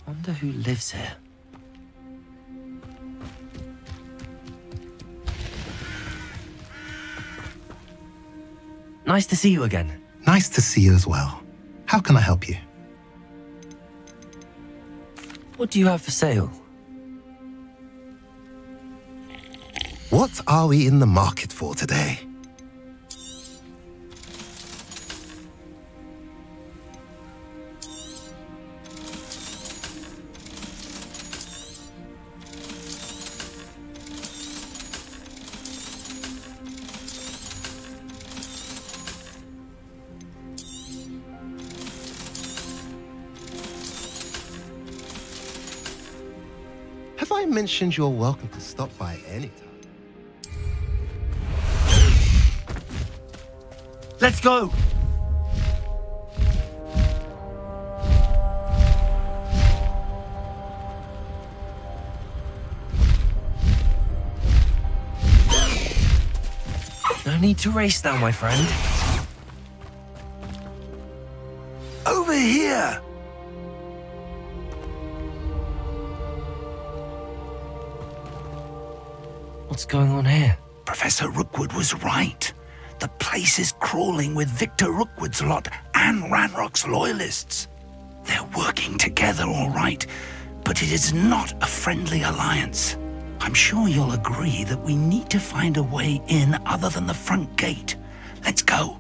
Wonder who lives here. Nice to see you again. Nice to see you as well. How can I help you? What do you have for sale? What are we in the market for today? Have I mentioned you're welcome to stop by anytime? Let's go! No need to race now, my friend. Over here! What's going on here? Professor Rookwood was right. The place is crawling with Victor Rookwood's lot and Ranrock's loyalists. They're working together, all right, but it is not a friendly alliance. I'm sure you'll agree that we need to find a way in other than the front gate. Let's go.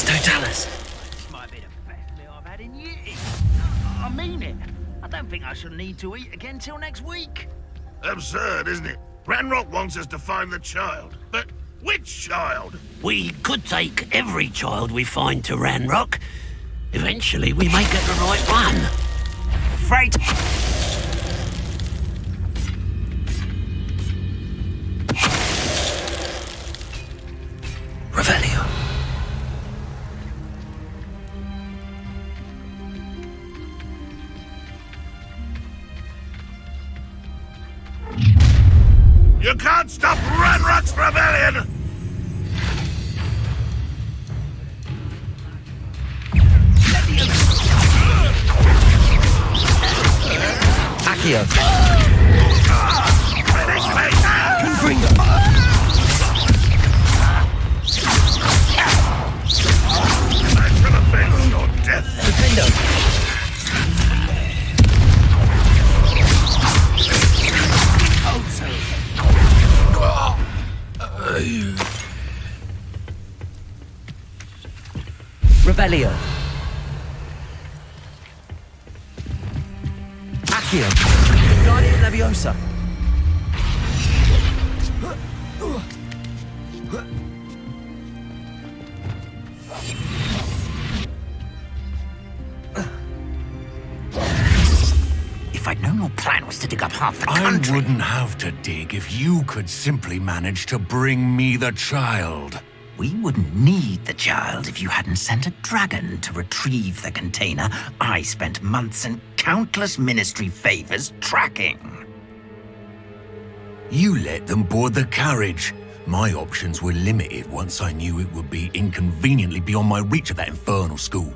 Totalis. This might be the best meal I've had in years. I mean it. I don't think I shall need to eat again till next week. Absurd, isn't it? Ranrock wants us to find the child. But which child? We could take every child we find to Ranrock. Eventually, we may get the right one. Freight. Revelio. You can't stop Ranrock's rebellion! Accio. Finish me now! Confringo. I'm gonna avenge your death! Defendo. Revelio. Accio. Guardian Leviosa. If I'd known your plan was to dig up half the I country... wouldn't have to dig if you could simply manage to bring me the child. We wouldn't need the child if you hadn't sent a dragon to retrieve the container I spent months and countless ministry favors tracking. You let them board the carriage. My options were limited once I knew it would be inconveniently beyond my reach at that infernal school.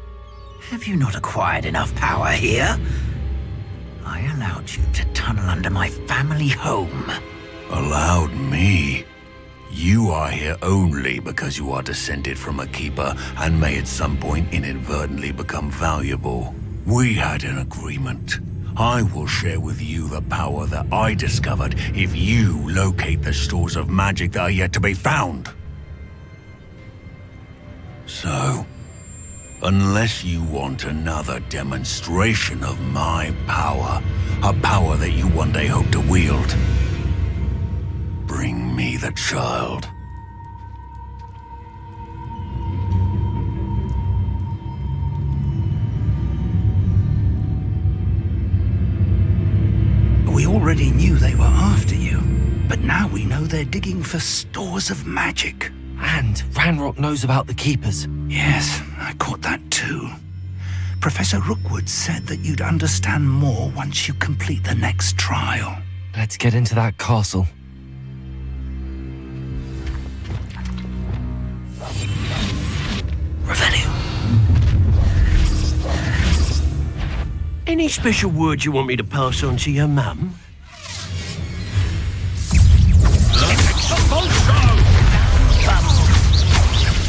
Have you not acquired enough power here? I allowed you to tunnel under my family home. Allowed me? You are here only because you are descended from a keeper and may at some point inadvertently become valuable. We had an agreement. I will share with you the power that I discovered if you locate the stores of magic that are yet to be found. So, unless you want another demonstration of my power, a power that you one day hope to wield, bring me the child. We already knew they were after you. But now we know they're digging for stores of magic. And Ranrock knows about the Keepers. Yes, I caught that too. Professor Rookwood said that you'd understand more once you complete the next trial. Let's get into that castle. Revelio. Any special words you want me to pass on to your mum?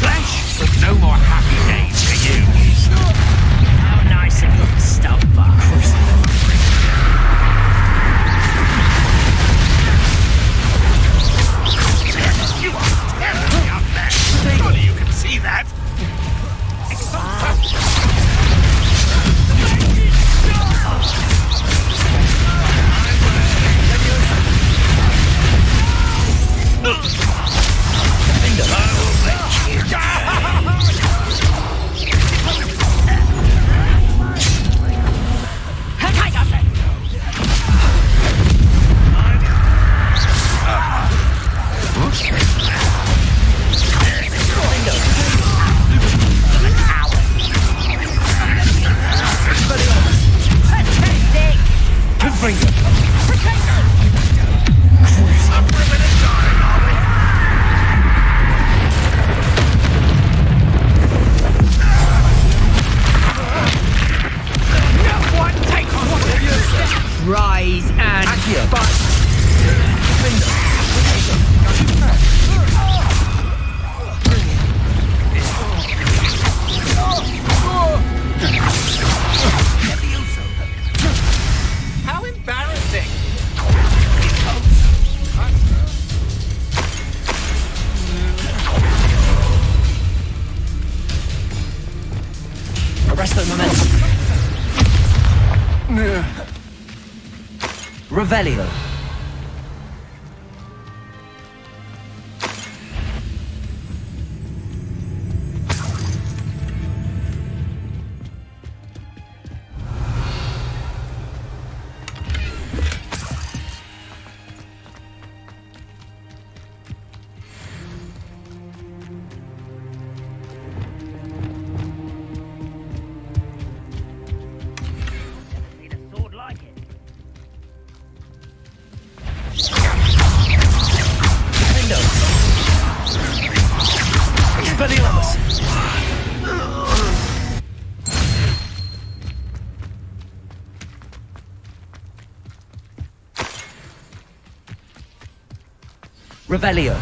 Flesh with no more happy days for you. How nice of you to stop by. You are terribly up there. Surely you can see that. Rise and How embarrassing. Arrest the momentum. Revelio. Revelio.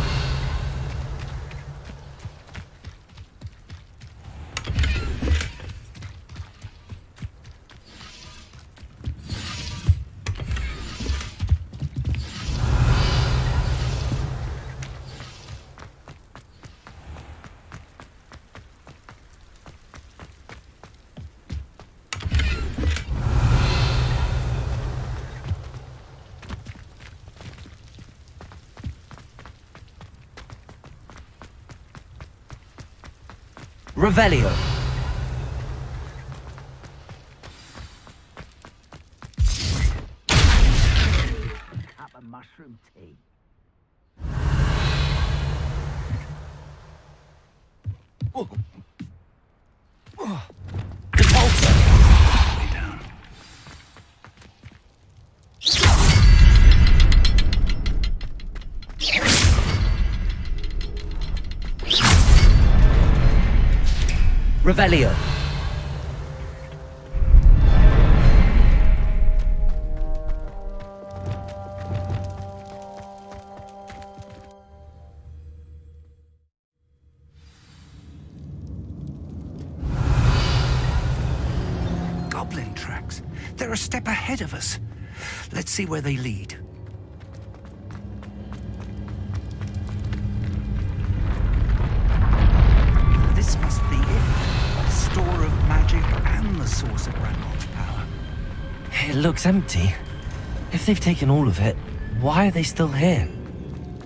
Revelio. Cup of mushroom tea. Revelio. Goblin tracks. They're a step ahead of us. Let's see where they lead. This must be it. The store of magic and the source of Ranrock's power. It looks empty. If they've taken all of it, why are they still here?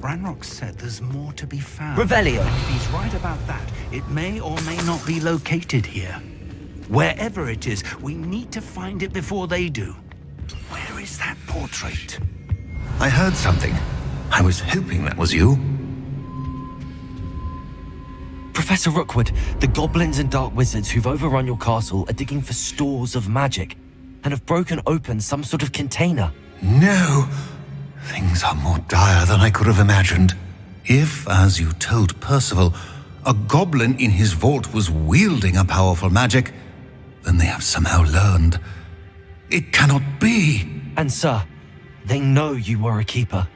Ranrock said there's more to be found. Revelio. And if he's right about that, it may or may not be located here. Wherever it is, we need to find it before they do. Where is that portrait? I heard something. I was hoping that was you. Professor Rookwood, the goblins and dark wizards who've overrun your castle are digging for stores of magic and have broken open some sort of container. No! Things are more dire than I could have imagined. If, as you told Percival, a goblin in his vault was wielding a powerful magic, then they have somehow learned. It cannot be! And sir, they know you were a keeper.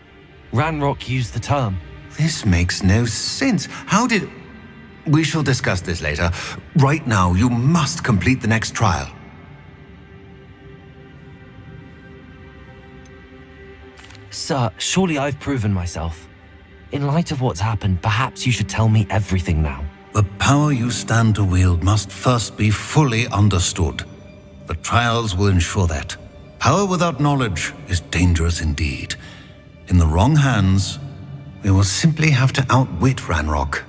Ranrock used the term. This makes no sense. How did... We shall discuss this later. Right now, you must complete the next trial. Sir, surely I've proven myself. In light of what's happened, perhaps you should tell me everything now. The power you stand to wield must first be fully understood. The trials will ensure that. Power without knowledge is dangerous indeed. In the wrong hands, we will simply have to outwit Ranrock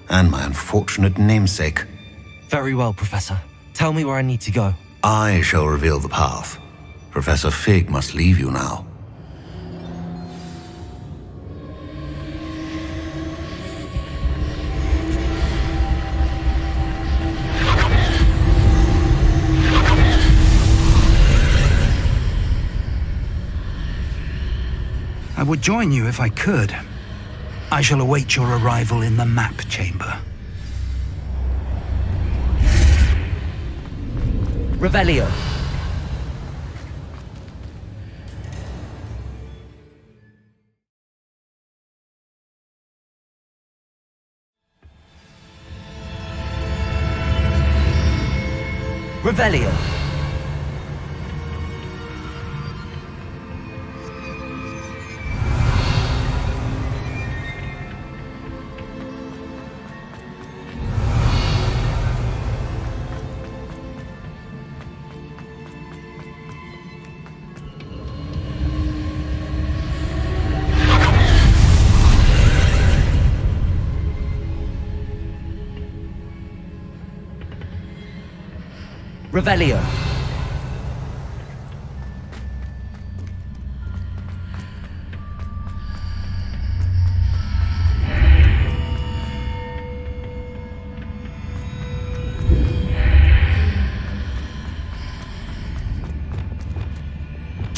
and my unfortunate namesake. Very well, Professor. Tell me where I need to go. I shall reveal the path. Professor Fig must leave you now. I would join you if I could. I shall await your arrival in the map chamber. Revelio. Revelio. Revelio.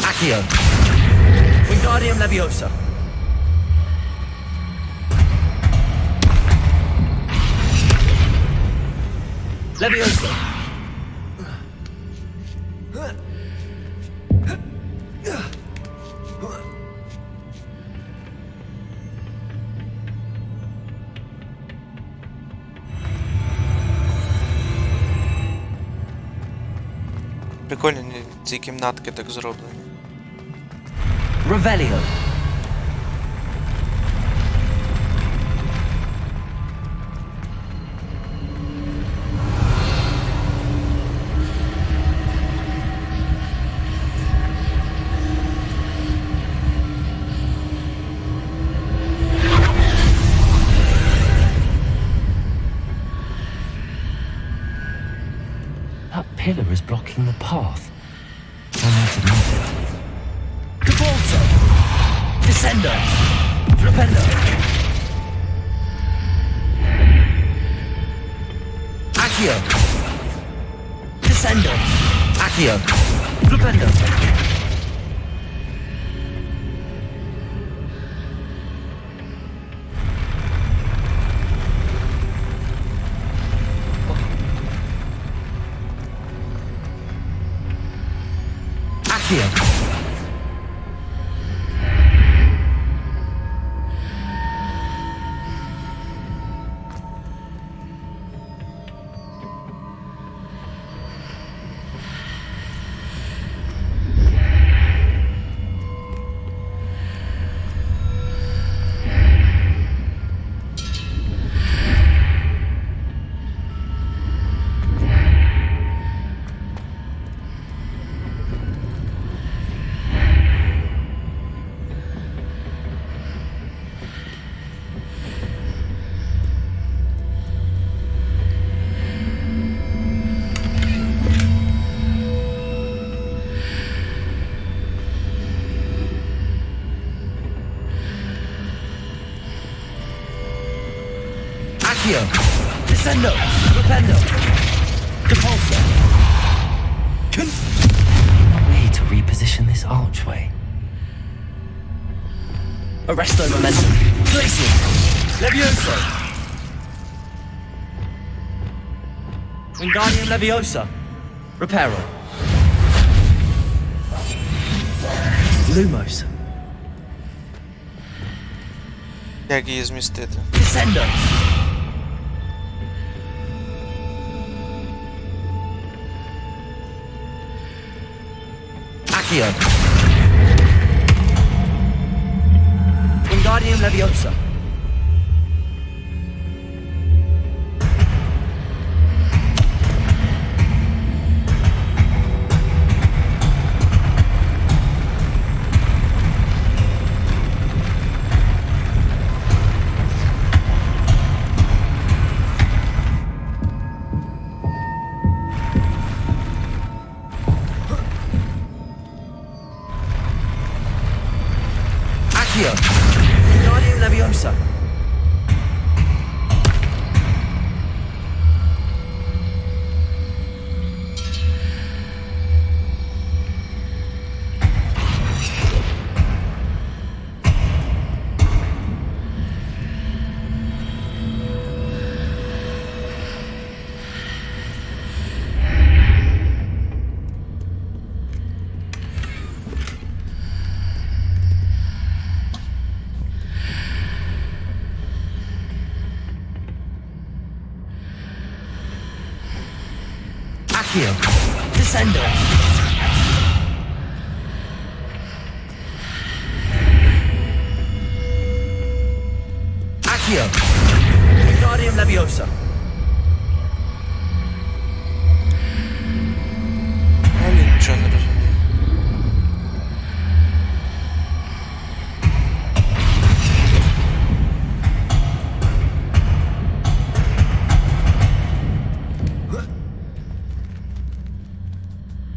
Accio. Wingardium Leviosa. Leviosa. Прикольні ці кімнатки так зроблені. Revelio. That pillar is blocking the path. I need to move it. Cabalso! Descendo! Flipendo! Accio! Descendo! Accio! Flipendo! Accio! Accio. Descendo. Rependo. Depulso. Way to reposition this archway. Arresto momentum. Glacial. Levioso. Wingardium Leviosa. Reparo. Lumos. Як її змістити? Descendo. Accio. Wingardium Leviosa. Accio. Wingardium Leviosa. Accio. Descendo. Accio. Wingardium Leviosa. Взагалі нічого не розумію.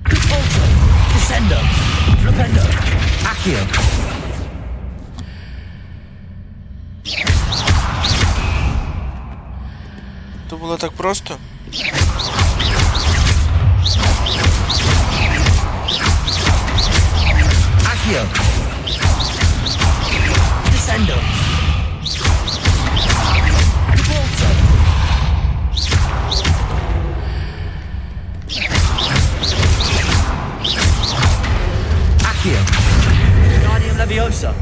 Depulso. Descendo. Flipendo. Accio. То було так просто? Accio. Descendo. Depulso. Accio. Wingardium Leviosa.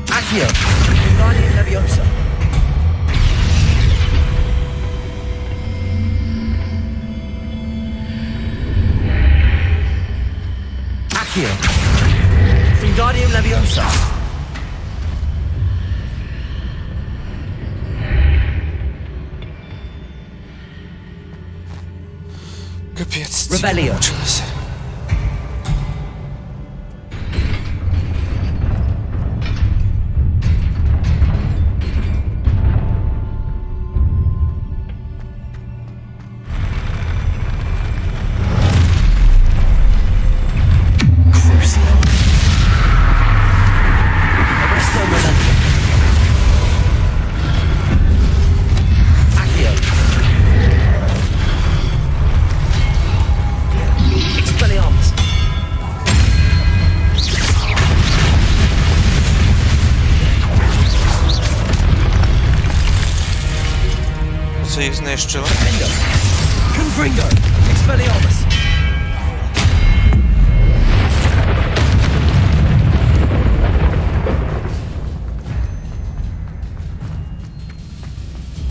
Accio. Wingardium Leviosa. Accio. Wingardium Leviosa. Капець. ці Ребеліо. почалися. Arresto momentum. Accio. Expelliarmus. Це їх знищило. Confringo. Confringo. Expelliarmus.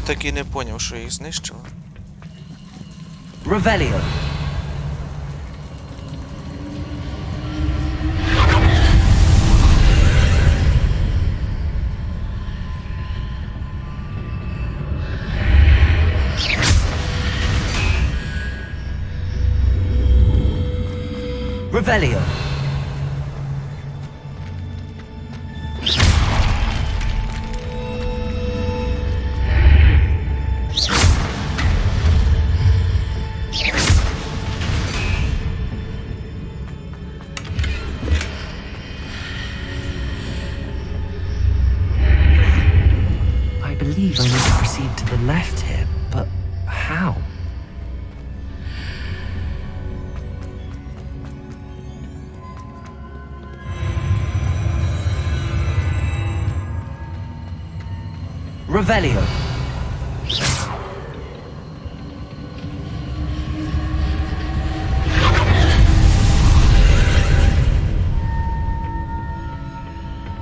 Так і не поняв, що їх знищило. Revelio. Revelio. I believe I need to proceed to the left here, but how? Revelio.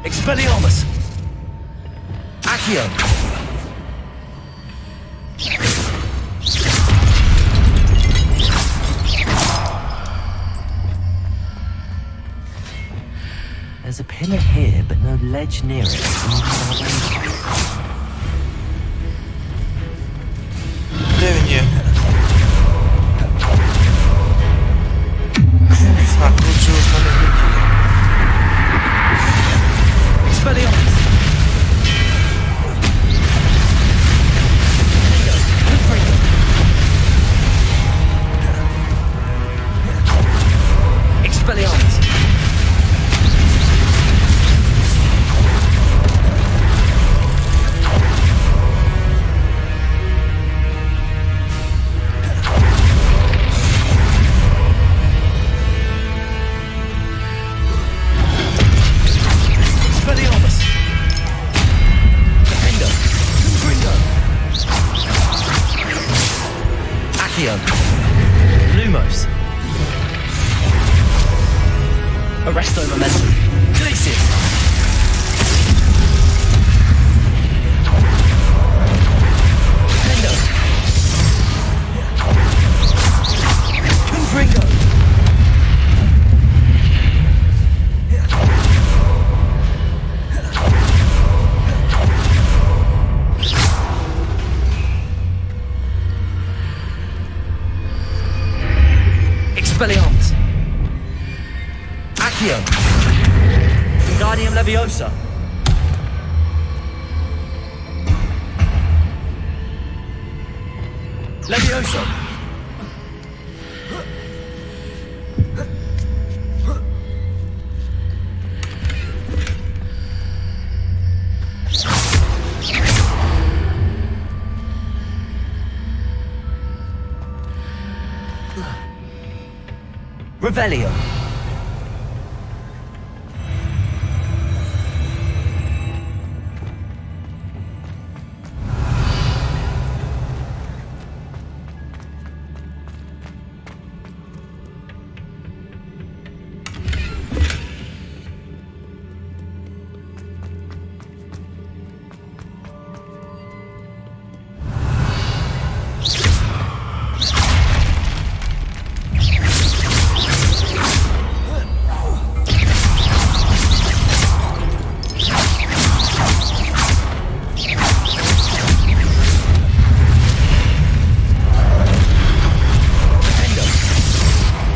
Expelliarmus. Accio. There's a pillar here, but no ledge near it. Де він є? А, тут цього ж мене не діє. Expelliarmus. Expelliarmus. Expelliarmus. Defendo. Gringo. Accio. Lumos. Arresto momentum. Glacius. Defendo. Confringo. Expelliarmus. Accio. Wingardium Leviosa. Leviosa. Revelio.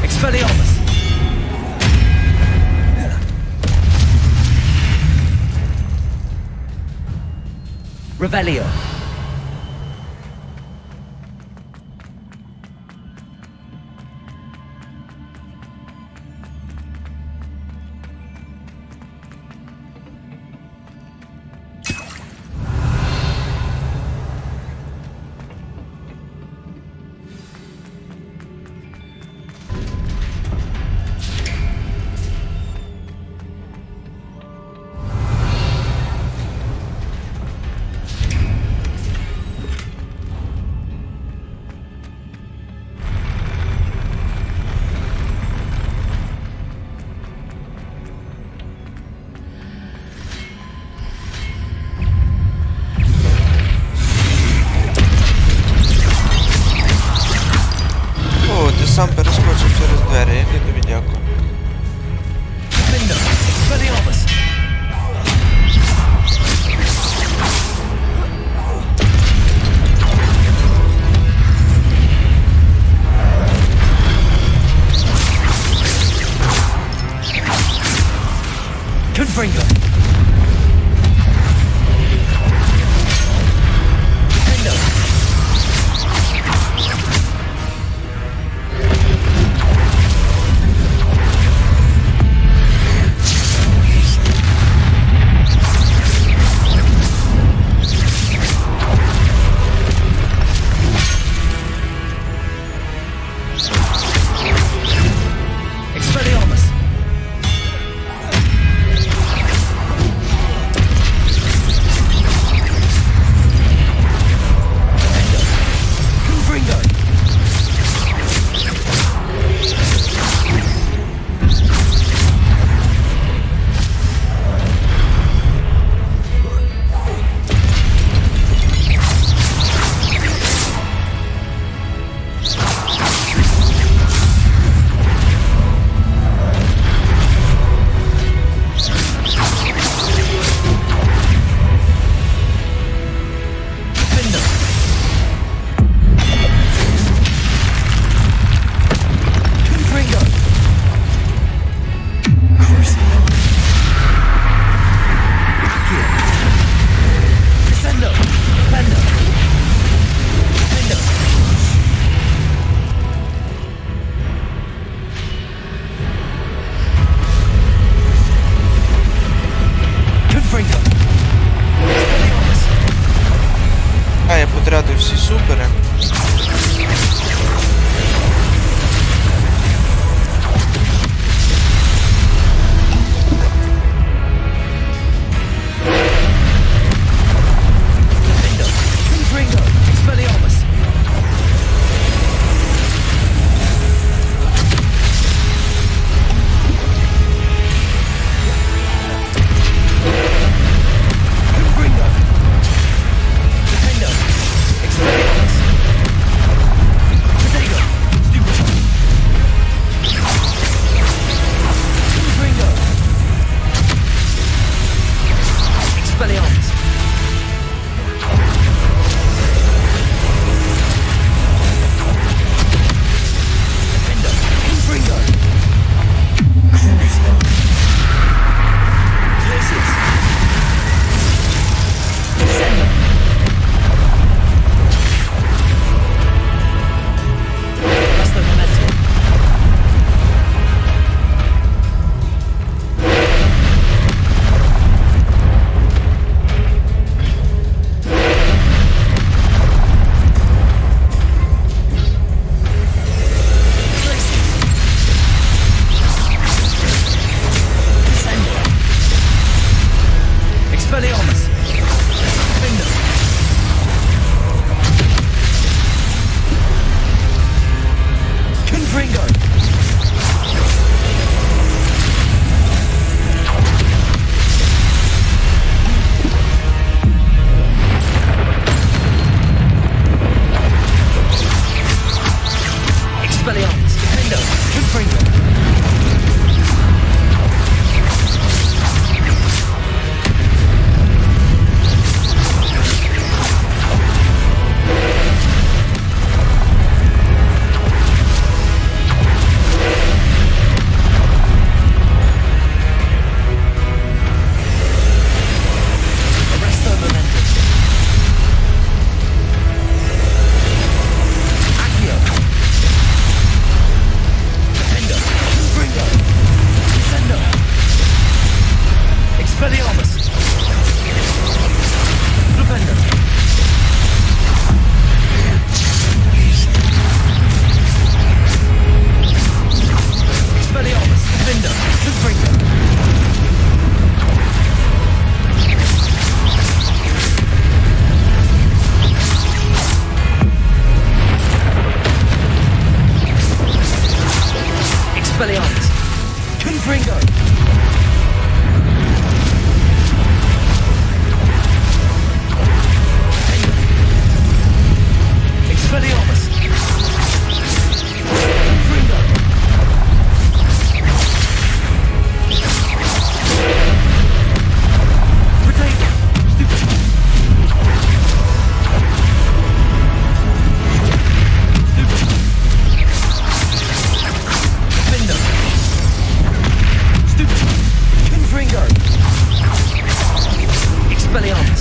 Expelliarmus. Revelio. Потратив всі супери.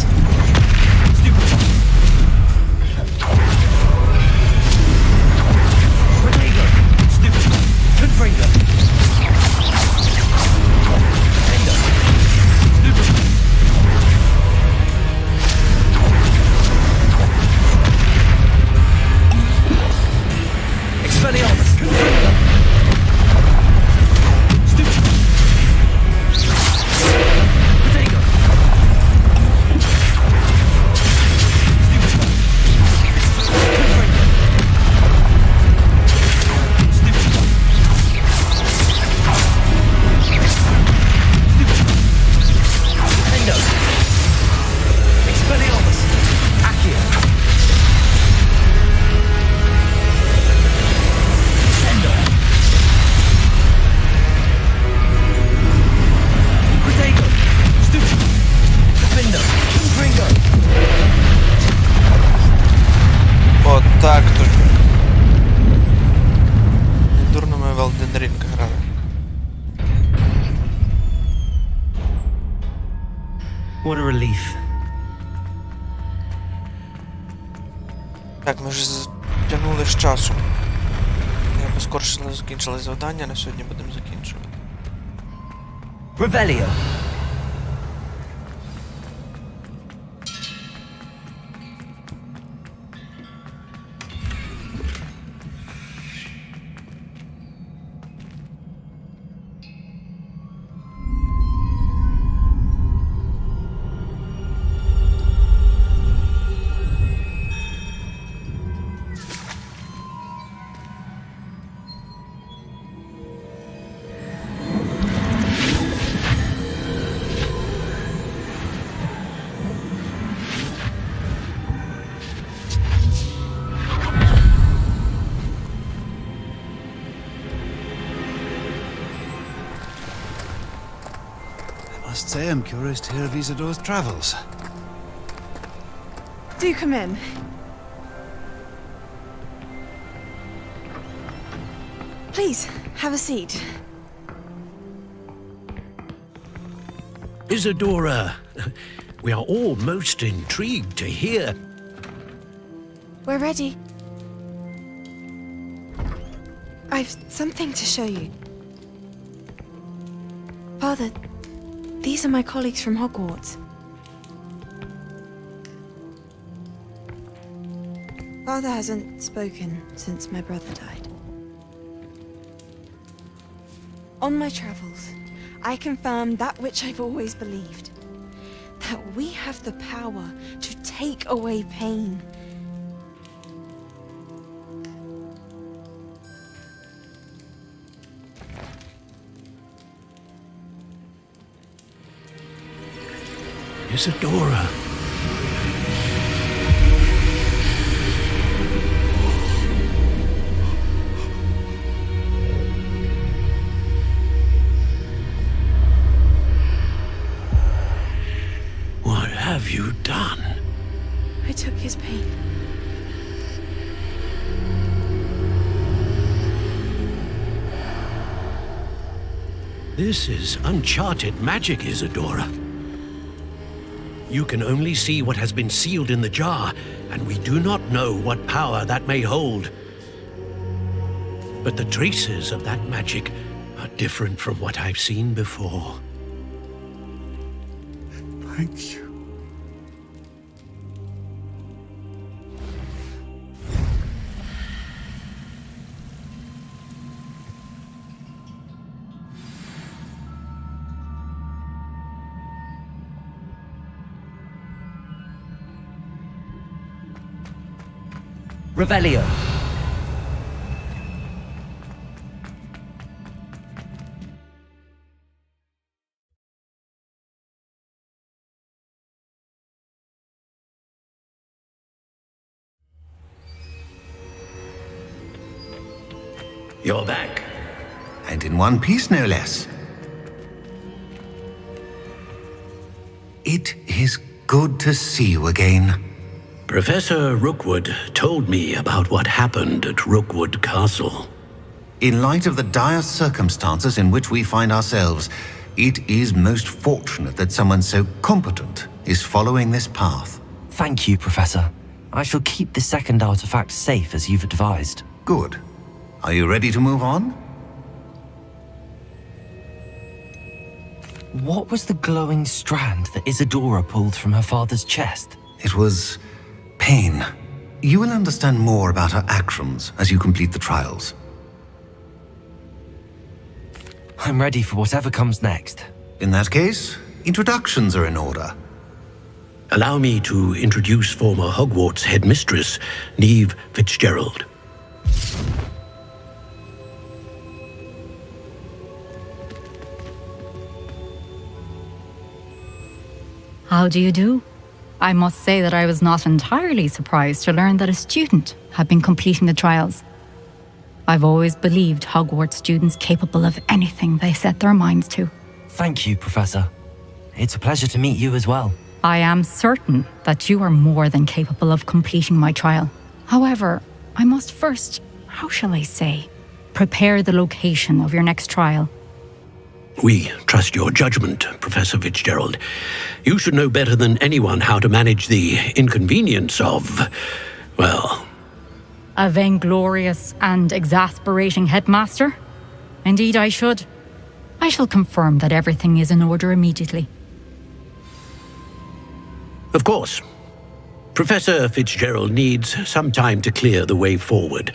us. Stupid one. Protego. Stupid one. Confringo. Endo. Stupid one. Expelliarmus. Confringo. Stupid one. Protego. Stupid one. Confringo. Stupid one. Stupid one. Endo. Expelliarmus. Accio. Sendo. Protego. Stupid. Defendo. Confringo. Отак то. Дурно ми в Elden Ring грали. What a relief. Так, ми вже тягнули з часу. Я поскорше закінчили завдання, на сьогодні будемо закінчувати. Revelio. I must say I'm curious to hear of Isadore's travels. Do come in. Please, have a seat. Isadora, we are all most intrigued to hear. We're ready. I've something to show you. Father, these are my colleagues from Hogwarts. Father hasn't spoken since my brother died. On my travels, I confirmed that which I've always believed. That we have the power to take away pain. Isadora. What have you done? I took his pain. This is uncharted magic, Isadora. You can only see what has been sealed in the jar, and we do not know what power that may hold. But the traces of that magic are different from what I've seen before. Thank you. Revelio. You're back. And in one piece, no less. It is good to see you again. Professor Rookwood told me about what happened at Rookwood Castle. In light of the dire circumstances in which we find ourselves, it is most fortunate that someone so competent is following this path. Thank you, Professor. I shall keep the second artifact safe as you've advised. Good. Are you ready to move on? What was the glowing strand that Isadora pulled from her father's chest? It was pain. You will understand more about her actions as you complete the trials. I'm ready for whatever comes next. In that case, introductions are in order. Allow me to introduce former Hogwarts headmistress, Neve Fitzgerald. How do you do? I must say that I was not entirely surprised to learn that a student had been completing the trials. I've always believed Hogwarts students capable of anything they set their minds to. Thank you, Professor. It's a pleasure to meet you as well. I am certain that you are more than capable of completing my trial. However, I must first, how shall I say, prepare the location of your next trial. We trust your judgment, Professor Fitzgerald. You should know better than anyone how to manage the inconvenience of, well... A vainglorious and exasperating headmaster? Indeed I should. I shall confirm that everything is in order immediately. Of course. Professor Fitzgerald needs some time to clear the way forward.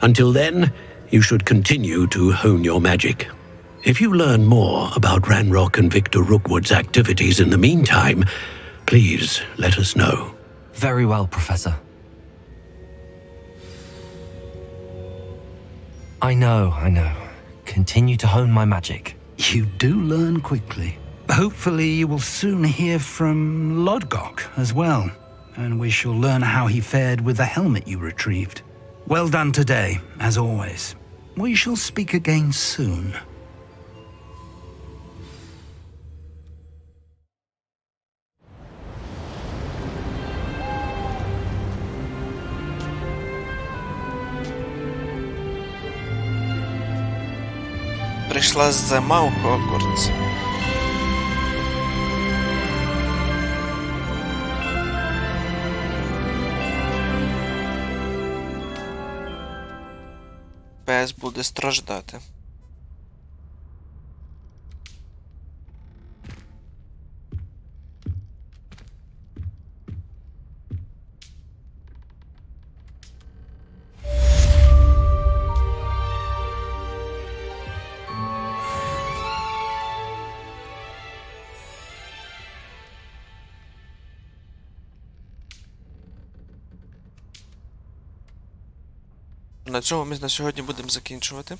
Until then, you should continue to hone your magic. If you learn more about Ranrock and Victor Rookwood's activities in the meantime, please let us know. Very well, Professor. I know. Continue to hone my magic. You do learn quickly. Hopefully you will soon hear from Lodgok as well, and we shall learn how he fared with the helmet you retrieved. Well done today, as always. We shall speak again soon. Прийшла зима у Хогвартс. Пес буде страждати. На цьому ми на сьогодні будемо закінчувати.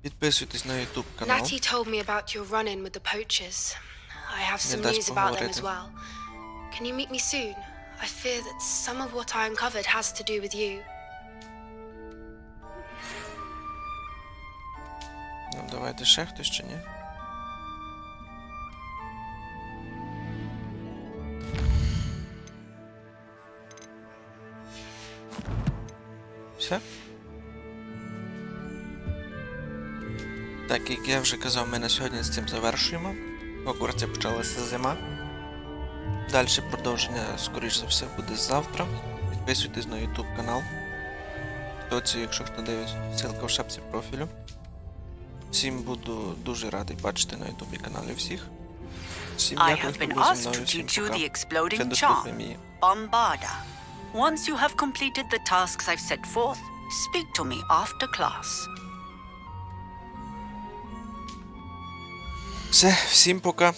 Підписуйтесь на YouTube канал. Natty told me about your run-in with the poachers. I have some news about them as well. Can you meet me soon? I fear that some of what I uncovered has to do with you. Ну, давайте ще хтось чи ні? Все? Так, як я вже казав, ми на сьогодні з цим завершуємо. В Хогвартсі почалася зима. Далі продовження, скоріш за все, буде завтра. Підписуйтесь на YouTube канал. Якщо хто дивиться, ссылка в шапці профілю. Всім буду дуже радий бачити на YouTube каналі всіх. Всім дякую, хто був зі мною. Всім пока. Ще доступний МІ. Once you have completed the tasks I've set forth, speak to me after class. Все, всім пока.